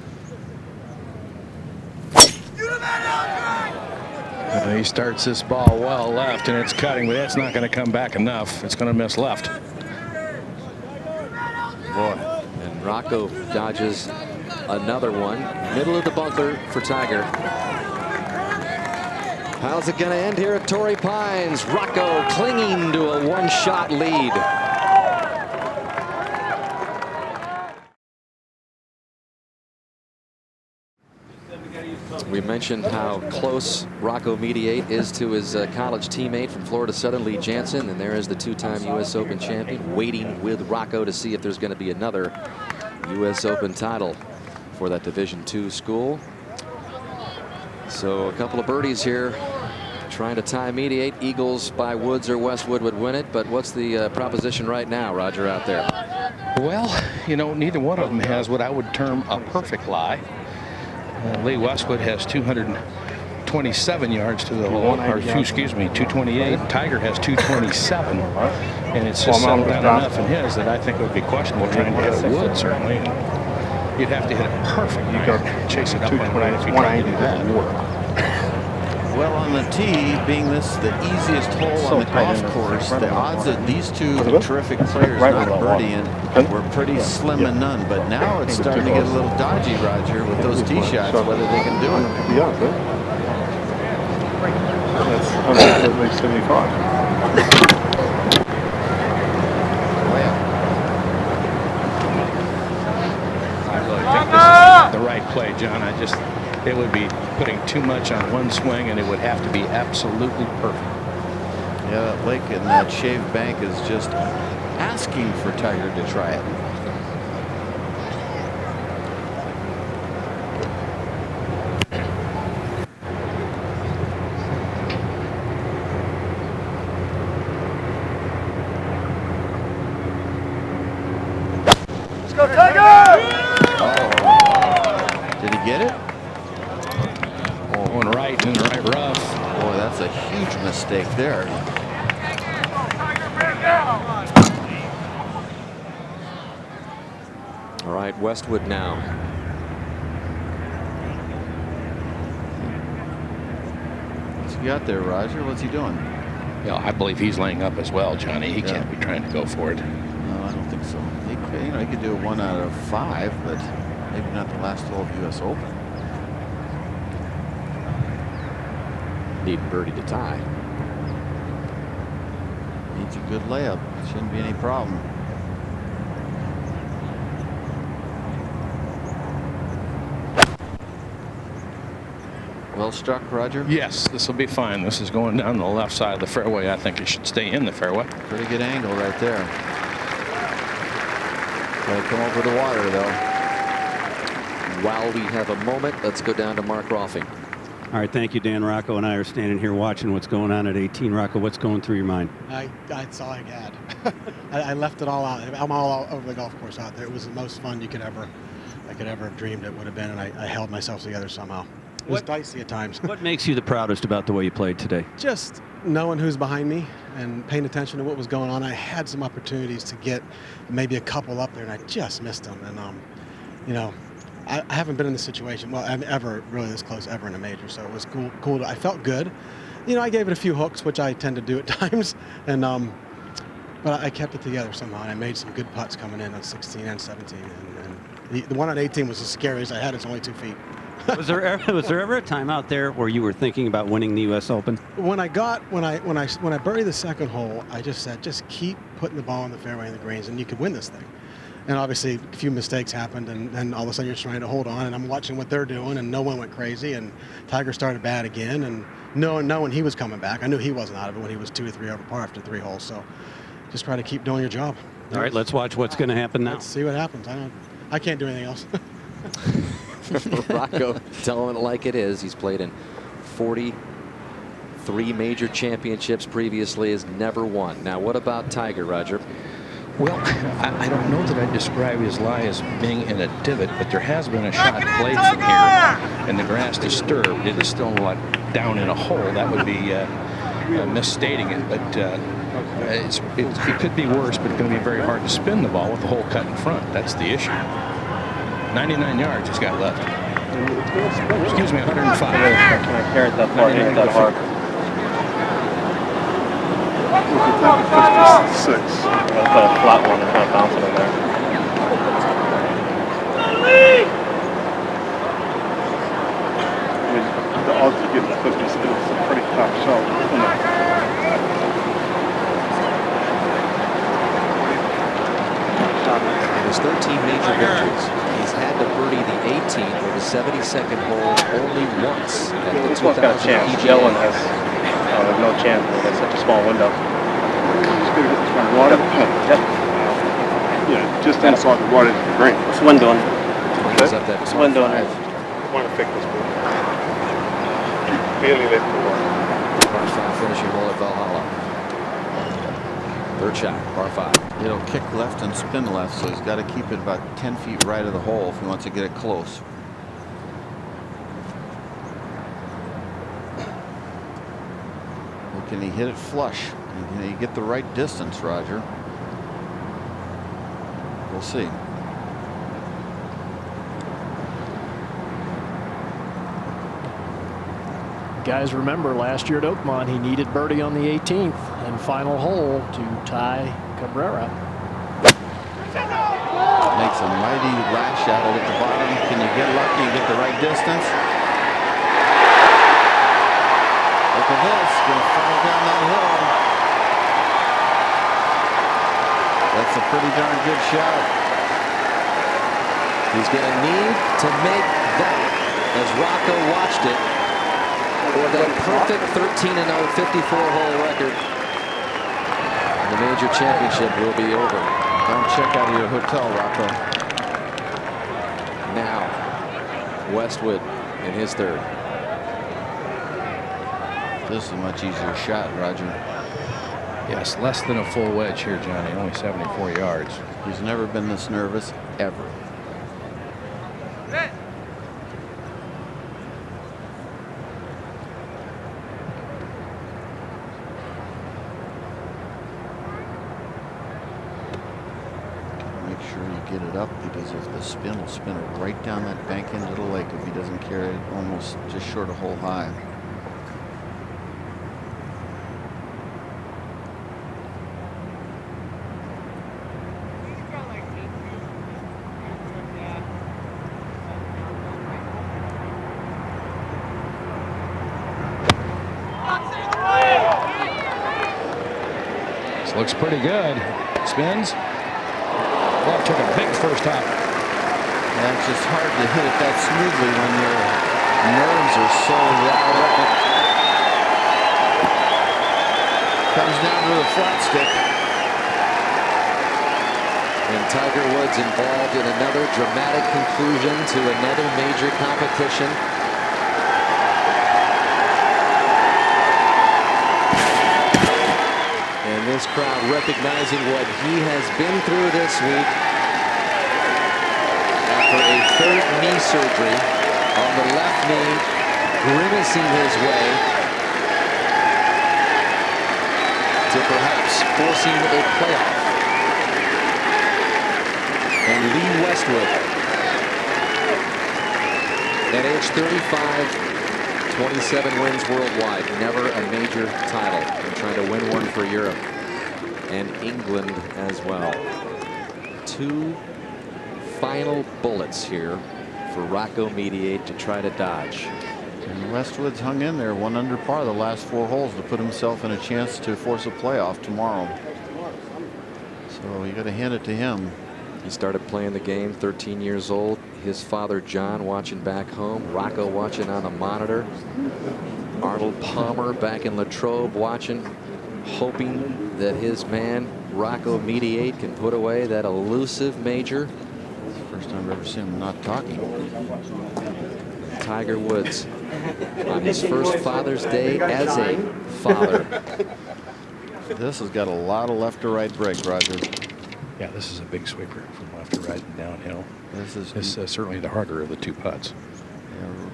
[SPEAKER 5] He starts this ball well left, and it's cutting, but that's not going to come back enough. It's going to miss left.
[SPEAKER 3] Boy. And Rocco dodges another one. Middle of the bunker for Tiger. How's it going to end here at Torrey Pines? Rocco clinging to a one-shot lead. We mentioned how close Rocco Mediate is to his college teammate from Florida Southern, Lee Jansen, and there is the two-time U.S. Open champion waiting with Rocco to see if there's going to be another U.S. Open title for that Division II school. So a couple of birdies here trying to tie Mediate. Eagles by Woods or Westwood would win it, but what's the proposition right now, Roger, out there?
[SPEAKER 5] Well, you know, neither one of them has what I would term a perfect lie. Lee Westwood has 227 yards to the hole, or excuse me, 228. Tiger has 227, and it's just settled down enough in his that I think it would be questionable trying to hit a wood, certainly. You'd have to hit it perfect. You got to chase it up on right if you try to do that.
[SPEAKER 4] Well, on the tee, being this the easiest hole on the golf course, the odds that these two terrific players not birdieing were pretty slim and none. But now it's starting to get a little dodgy, Roger, with those tee shots, whether they can do it.
[SPEAKER 7] Yeah, good. That's 175.
[SPEAKER 5] I really think this is the right play, John. It would be putting too much on one swing, and it would have to be absolutely perfect.
[SPEAKER 4] Yeah, that lake and that shaved bank is just asking for Tiger to try it.
[SPEAKER 14] Let's go, Tiger!
[SPEAKER 4] Did he get it?
[SPEAKER 5] Going right in the right rough.
[SPEAKER 4] Boy, that's a huge mistake there.
[SPEAKER 3] All right, Westwood now.
[SPEAKER 4] What's he got there, Roger? What's he doing?
[SPEAKER 5] Yeah, I believe he's laying up as well, Johnny. He can't be trying to go for it.
[SPEAKER 4] No, I don't think so. He could do a 1 out of 5, but maybe not the last hole of U.S. Open.
[SPEAKER 3] Need birdie to tie.
[SPEAKER 4] Needs a good layup. Shouldn't be any problem. Well struck, Roger?
[SPEAKER 5] Yes, this will be fine. This is going down the left side of the fairway. I think it should stay in the fairway.
[SPEAKER 4] Pretty good angle right there. Gotta come over the water, though.
[SPEAKER 3] While we have a moment, let's go down to Mark Rolfing.
[SPEAKER 6] All right, thank you, Dan. Rocco and I are standing here watching what's going on at 18. Rocco, what's going through your mind?
[SPEAKER 16] That's all I had. I left it all out. I'm all over the golf course out there. It was the most fun I could ever have dreamed it would have been, and I held myself together somehow. It was dicey at times.
[SPEAKER 6] What makes you the proudest about the way you played today?
[SPEAKER 16] Just knowing who's behind me and paying attention to what was going on. I had some opportunities to get maybe a couple up there, and I just missed them. And you know, I haven't been in this situation, well, I'm ever really this close ever in a major, so it was cool. I felt good. You know, I gave it a few hooks, which I tend to do at times, and but I kept it together somehow, and I made some good putts coming in on 16 and 17, and the one on 18 was as scary as I had. It's only 2 feet.
[SPEAKER 6] Was there ever a time out there where you were thinking about winning the U.S. Open?
[SPEAKER 16] When I buried the second hole, I just said, just keep putting the ball in the fairway and the greens, and you could win this thing. And obviously a few mistakes happened, and then all of a sudden you're trying to hold on, and I'm watching what they're doing, and no one went crazy, and Tiger started bad again, and knowing he was coming back. I knew he wasn't out of it when he was 2 or 3 over par after 3 holes, so just try to keep doing your job.
[SPEAKER 6] All right, let's watch what's going to happen now.
[SPEAKER 16] Let's see what happens. I can't do anything else.
[SPEAKER 3] Rocco telling it like it is. He's played in 43 major championships previously, has never won. Now, what about Tiger, Roger?
[SPEAKER 5] Well, I don't know that I'd describe his lie as being in a divot, but there has been a shot played from here, and the grass disturbed. It is still down in a hole. That would be misstating it, but it could be worse, but it's going to be very hard to spin the ball with the hole cut in front. That's the issue. 99 yards he's got left. Excuse me, 105.
[SPEAKER 7] Can I carry that far? Ain't that hard. Look at 56. I'm going to put a flat one and kind of bounce it in there. I mean, the odds of getting the 50s is a pretty tough shot, isn't it?
[SPEAKER 3] In his 13 major victories, he's had to birdie the 18th or the 72nd hole only once at the 2000 PGA.
[SPEAKER 7] Yellen has no chance. It's such a small window. Water? Yep. Yeah, just inside the water is the green. What's the wind doing?
[SPEAKER 3] What's
[SPEAKER 7] the wind doing? I want to fix this ball. Barely left the water.
[SPEAKER 3] Par 5 finishing hole at Valhalla. Third shot, par 5.
[SPEAKER 4] It'll kick left and spin left, so he's got to keep it about 10 feet right of the hole if he wants to get it close. Well, can he hit it flush? Can he get the right distance, Roger? We'll see.
[SPEAKER 11] Guys, remember last year at Oakmont, he needed birdie on the 18th and final hole to tie Cabrera.
[SPEAKER 4] Makes a mighty lash at it at the bottom. Can you get lucky and get the right distance? Look at this, gonna fall down that hill. That's a pretty darn good shot.
[SPEAKER 3] He's going to need to make that, as Rocco watched it, or that perfect 13-0 54-hole record. And the major championship will be over.
[SPEAKER 4] Don't check out of your hotel, Rocco.
[SPEAKER 3] Now, Westwood in his third.
[SPEAKER 4] This is a much easier shot, Roger.
[SPEAKER 5] Yes, less than a full wedge here, Johnny. Only 74 yards.
[SPEAKER 4] He's never been this nervous, ever. Make sure you get it up, because if the spin will spin it right down that bank into the lake if he doesn't carry it almost just short of hole high.
[SPEAKER 5] Looks pretty good. Spins. Well, took a big first hop.
[SPEAKER 4] Yeah, it's just hard to hit it that smoothly when your nerves are so riled up. Comes down to the flat stick.
[SPEAKER 3] And Tiger Woods involved in another dramatic conclusion to another major competition. And this crowd recognizing what he has been through this week after a third knee surgery on the left knee, grimacing his way to perhaps forcing a playoff. And Lee Westwood, at age 35, 27 wins worldwide, never a major title, and trying to win one for Europe and England as well. 2 final bullets here for Rocco Mediate to try to dodge.
[SPEAKER 4] And Westwood's hung in there 1 under par the last 4 holes to put himself in a chance to force a playoff tomorrow. So you got to hand it to him.
[SPEAKER 3] He started playing the game 13 years old. His father John watching back home. Rocco watching on the monitor. Arnold Palmer back in Latrobe watching, hoping that his man Rocco Mediate can put away that elusive major.
[SPEAKER 4] First time I've ever seen him not talking.
[SPEAKER 3] Tiger Woods on his first Father's Day as a father.
[SPEAKER 4] This has got a lot of left to right break, Roger.
[SPEAKER 5] Yeah, this is a big sweeper from left to right and downhill.
[SPEAKER 4] This is
[SPEAKER 5] certainly the harder of the two putts.
[SPEAKER 4] Yeah,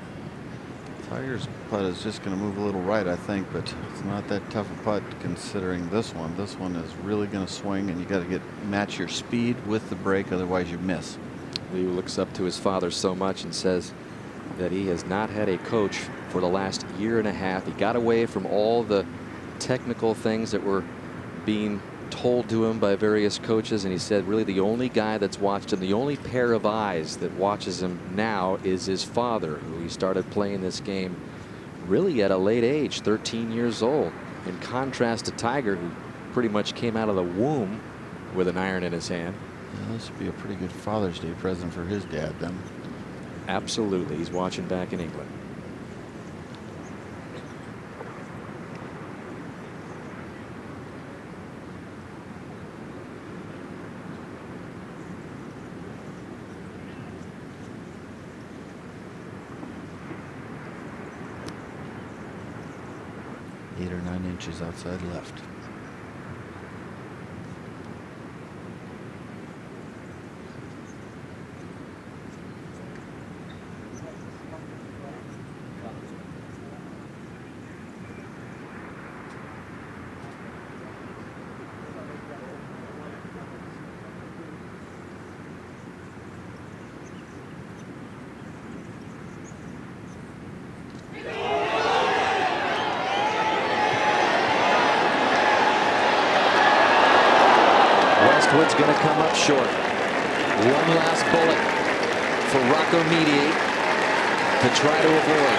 [SPEAKER 4] Tiger's putt is just going to move a little right, I think, but it's not that tough a putt considering this one. This one is really going to swing, and you got to match your speed with the break, otherwise you miss.
[SPEAKER 3] Lee looks up to his father so much and says that he has not had a coach for the last year and a half. He got away from all the technical things that were being told to him by various coaches, and he said really the only guy that's watched him, the only pair of eyes that watches him now is his father, who he started playing this game really at a late age, 13 years old, in contrast to Tiger, who pretty much came out of the womb with an iron in his hand.
[SPEAKER 4] Yeah, this would be a pretty good Father's Day present for his dad then.
[SPEAKER 3] Absolutely. He's watching back in England.
[SPEAKER 4] Eight or 9 inches outside left.
[SPEAKER 3] Westwood's going to come up short. One last bullet for Rocco Mediate to try to avoid.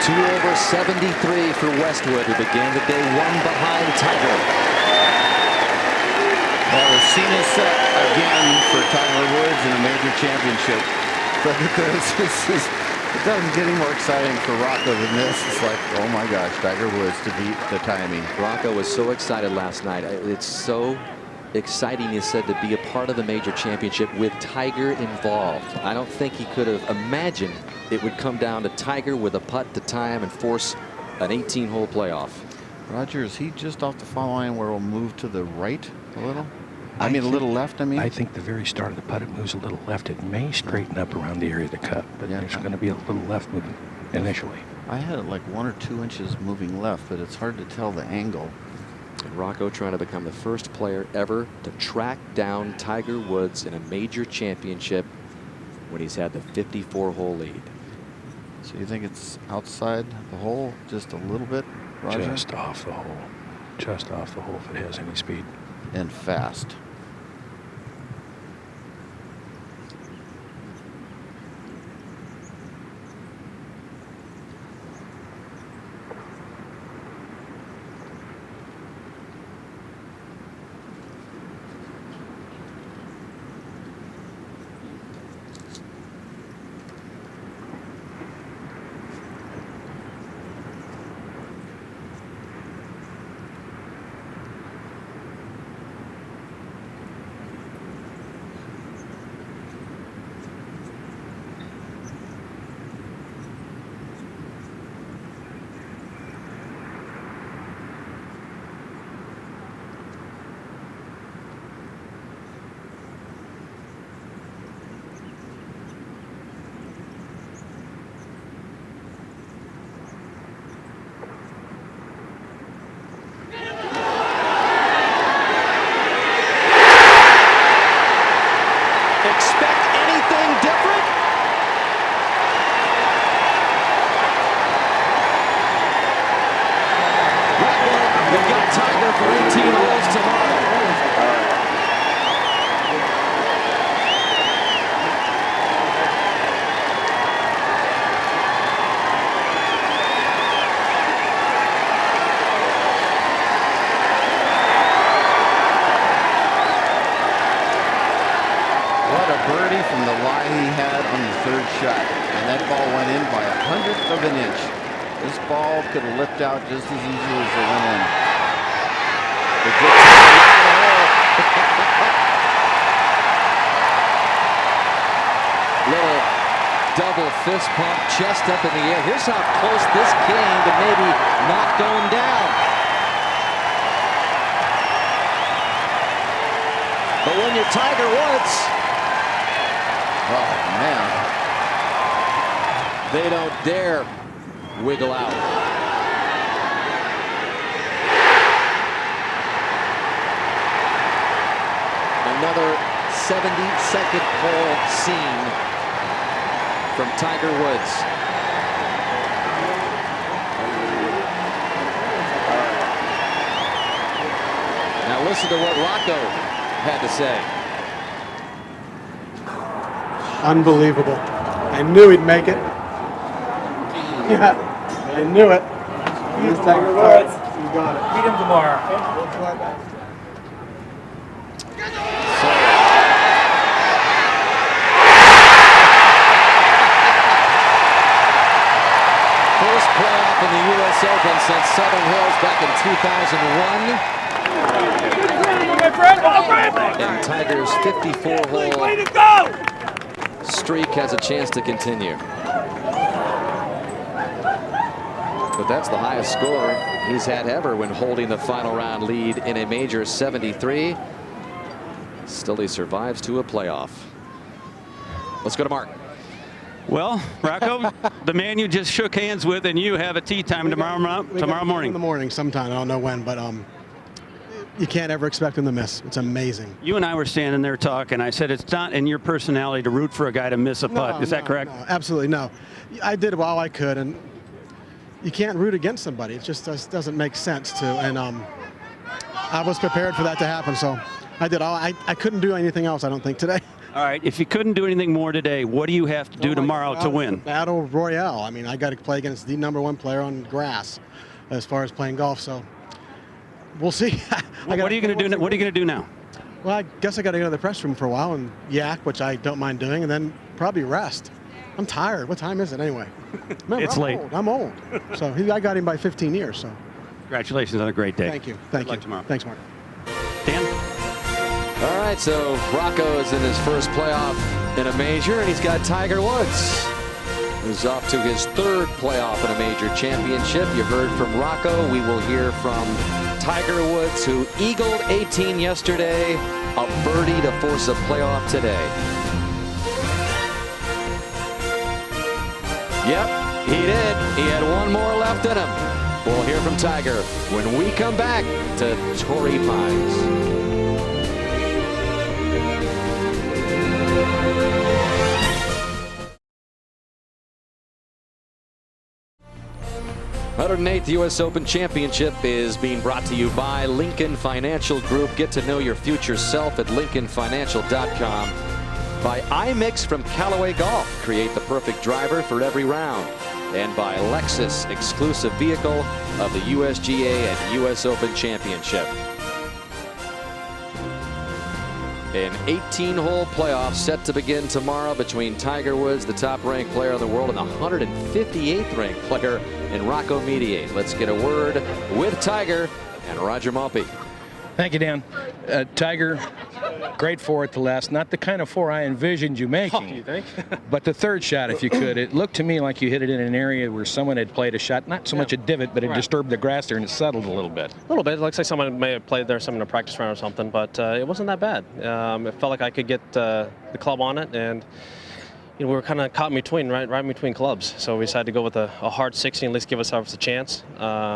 [SPEAKER 3] 2 over 73 for Westwood, who began the day 1 behind Tiger.
[SPEAKER 4] That was seen as set again for Tiger Woods in a major championship. But it doesn't get any more exciting for Rocco than this. It's like, oh my gosh, Tiger Woods to beat the timing.
[SPEAKER 3] Rocco was so excited last night. It's so exciting, he said, to be a part of the major championship with Tiger involved. I don't think he could have imagined it would come down to Tiger with a putt to time and force an 18-hole playoff.
[SPEAKER 4] Roger, is he just off the foul line where we'll move to the right a little? I mean, a little left, I mean?
[SPEAKER 5] I think the very start of the putt, it moves a little left. It may straighten up around the area of the cup, but there's going to be a little left moving initially.
[SPEAKER 4] I had it like 1 or 2 inches moving left, but it's hard to tell the angle.
[SPEAKER 3] And Rocco trying to become the first player ever to track down Tiger Woods in a major championship when he's had the 54-hole lead.
[SPEAKER 4] So you think it's outside the hole just a little bit, Roger?
[SPEAKER 5] Just off the hole. Just off the hole if it has any speed.
[SPEAKER 4] And fast. from the lie he had on the third shot. And that ball went in by 1/100 of an inch. This ball could have lipped out just as easily as it went in.
[SPEAKER 3] Little double fist pump, chest up in the air. Here's how close this came to maybe not going down. But when you're Tiger Woods,
[SPEAKER 4] oh man,
[SPEAKER 3] they don't dare wiggle out. Another 70-second hole scene from Tiger Woods. Now listen to what Rocco had to say.
[SPEAKER 16] Unbelievable. I knew he'd make it. Yeah, I knew it. He's Tiger Woods. You got it.
[SPEAKER 14] Beat him tomorrow.
[SPEAKER 3] First playoff in the U.S. Open since Southern Hills back in 2001. And Tiger's 54-hole streak has a chance to continue. But that's the highest score he's had ever when holding the final round lead in a major, 73. Still, he survives to a playoff. Let's go to Mark.
[SPEAKER 6] Well, Rocco, the man you just shook hands with, and you have a tee time tomorrow morning.
[SPEAKER 16] In the morning sometime. I don't know when, but you can't ever expect him to miss. It's amazing.
[SPEAKER 6] You and I were standing there talking. I said it's not in your personality to root for a guy to miss a putt. Is that correct?
[SPEAKER 16] No, absolutely no. I did all I could, and you can't root against somebody. It just doesn't make sense to. And I was prepared for that to happen, so I did all. I couldn't do anything else, I don't think, today.
[SPEAKER 6] All right, if you couldn't do anything more today, what do you have to do tomorrow to win?
[SPEAKER 16] Battle royale. I mean, I got to play against the #1 player on grass as far as playing golf, so we'll see.
[SPEAKER 6] What are you going to do? What are you going to do now?
[SPEAKER 16] Well, I guess I got to go to the press room for a while and yak, which I don't mind doing, and then probably rest. I'm tired. What time is it anyway? Remember,
[SPEAKER 6] It's late.
[SPEAKER 16] I'm old. So I got him by 15 years. So
[SPEAKER 6] congratulations on a great day.
[SPEAKER 16] Thank you. Thank you.
[SPEAKER 6] Good luck tomorrow.
[SPEAKER 16] Thanks, Mark.
[SPEAKER 6] Dan?
[SPEAKER 3] All right, so Rocco is in his first playoff in a major, and he's got Tiger Woods, who's off to his third playoff in a major championship. You heard from Rocco. We will hear from Tiger Woods, who eagled 18 yesterday, a birdie to force a playoff today. Yep, he did. He had one more left in him. We'll hear from Tiger when we come back to Torrey Pines. The 108th U.S. Open Championship is being brought to you by Lincoln Financial Group. Get to know your future self at LincolnFinancial.com. By iMix from Callaway Golf. Create the perfect driver for every round. And by Lexus, exclusive vehicle of the USGA and U.S. Open Championship. An 18-hole playoff set to begin tomorrow between Tiger Woods, the top-ranked player in the world, and the 158th-ranked player in Rocco Mediate. Let's get a word with Tiger and Roger Maltby.
[SPEAKER 5] Thank you, Dan. Tiger, great four at the last. Not the kind of four I envisioned you making.
[SPEAKER 7] You think?
[SPEAKER 5] But the third shot, if you could, it looked to me like you hit it in an area where someone had played a shot, not so much a divot, but it disturbed the grass there and it settled a little bit.
[SPEAKER 7] A little bit. Like say someone may have played there, someone in a practice round or something, but it wasn't that bad. It felt like I could get the club on it, and we were kind of caught in between, right in between clubs. So we decided to go with a hard 60 and at least give ourselves a chance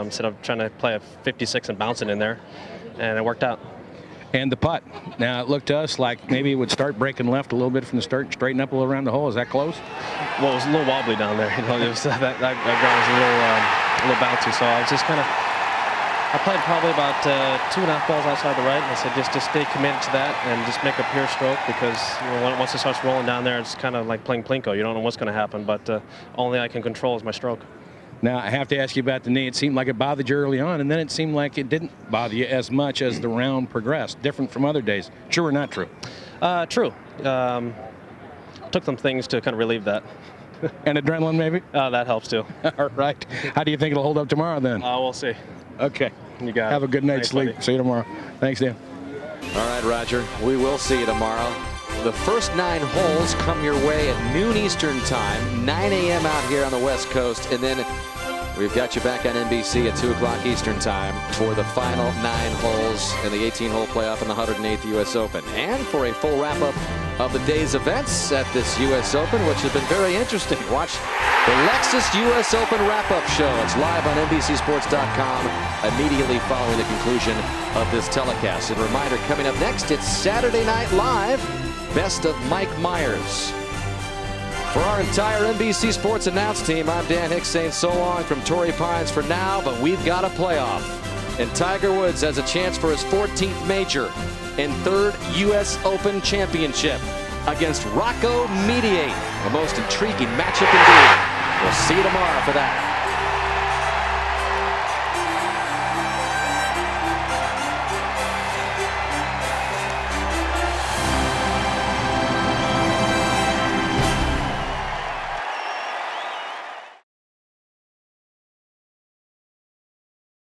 [SPEAKER 7] instead of trying to play a 56 and bounce it in there, and it worked out.
[SPEAKER 5] And the putt. Now, it looked to us like maybe it would start breaking left a little bit from the start and straighten up a little around the hole. Is that close?
[SPEAKER 7] Well, it was a little wobbly down there. It was, that ground was a little bouncy. So I was just kind of, I played probably about 2.5 balls outside the right. And I said, just stay committed to that and just make a pure stroke, because once it starts rolling down there, it's kind of like playing Plinko. You don't know what's going to happen, but only I can control is my stroke.
[SPEAKER 5] Now, I have to ask you about the knee. It seemed like it bothered you early on, and then it seemed like it didn't bother you as much as the round progressed. Different from other days. True or not true?
[SPEAKER 7] True. took some things to kind of relieve that.
[SPEAKER 5] And adrenaline, maybe?
[SPEAKER 7] That helps too.
[SPEAKER 5] All right. How do you think it'll hold up tomorrow then?
[SPEAKER 7] We'll see.
[SPEAKER 5] Okay.
[SPEAKER 7] You got it.
[SPEAKER 5] Have a good night's
[SPEAKER 7] Thanks,
[SPEAKER 5] sleep.
[SPEAKER 7] buddy.
[SPEAKER 5] See you tomorrow. Thanks, Dan.
[SPEAKER 3] All right, Roger. We will see you tomorrow. The first 9 holes come your way at noon Eastern time, 9 a.m. out here on the West Coast, and then we've got you back on NBC at 2 o'clock Eastern time for the final 9 holes in the 18-hole playoff in the 108th U.S. Open, and for a full wrap-up of the day's events at this U.S. Open, which has been very interesting. Watch the Lexus U.S. Open wrap-up show. It's live on NBCSports.com immediately following the conclusion of this telecast. And reminder, coming up next, it's Saturday Night Live, Best of Mike Myers. For our entire NBC Sports announce team, I'm Dan Hicks saying so long from Torrey Pines for now, but we've got a playoff. And Tiger Woods has a chance for his 14th major and 3rd U.S. Open championship against Rocco Mediate. The most intriguing matchup indeed. We'll see you tomorrow for that.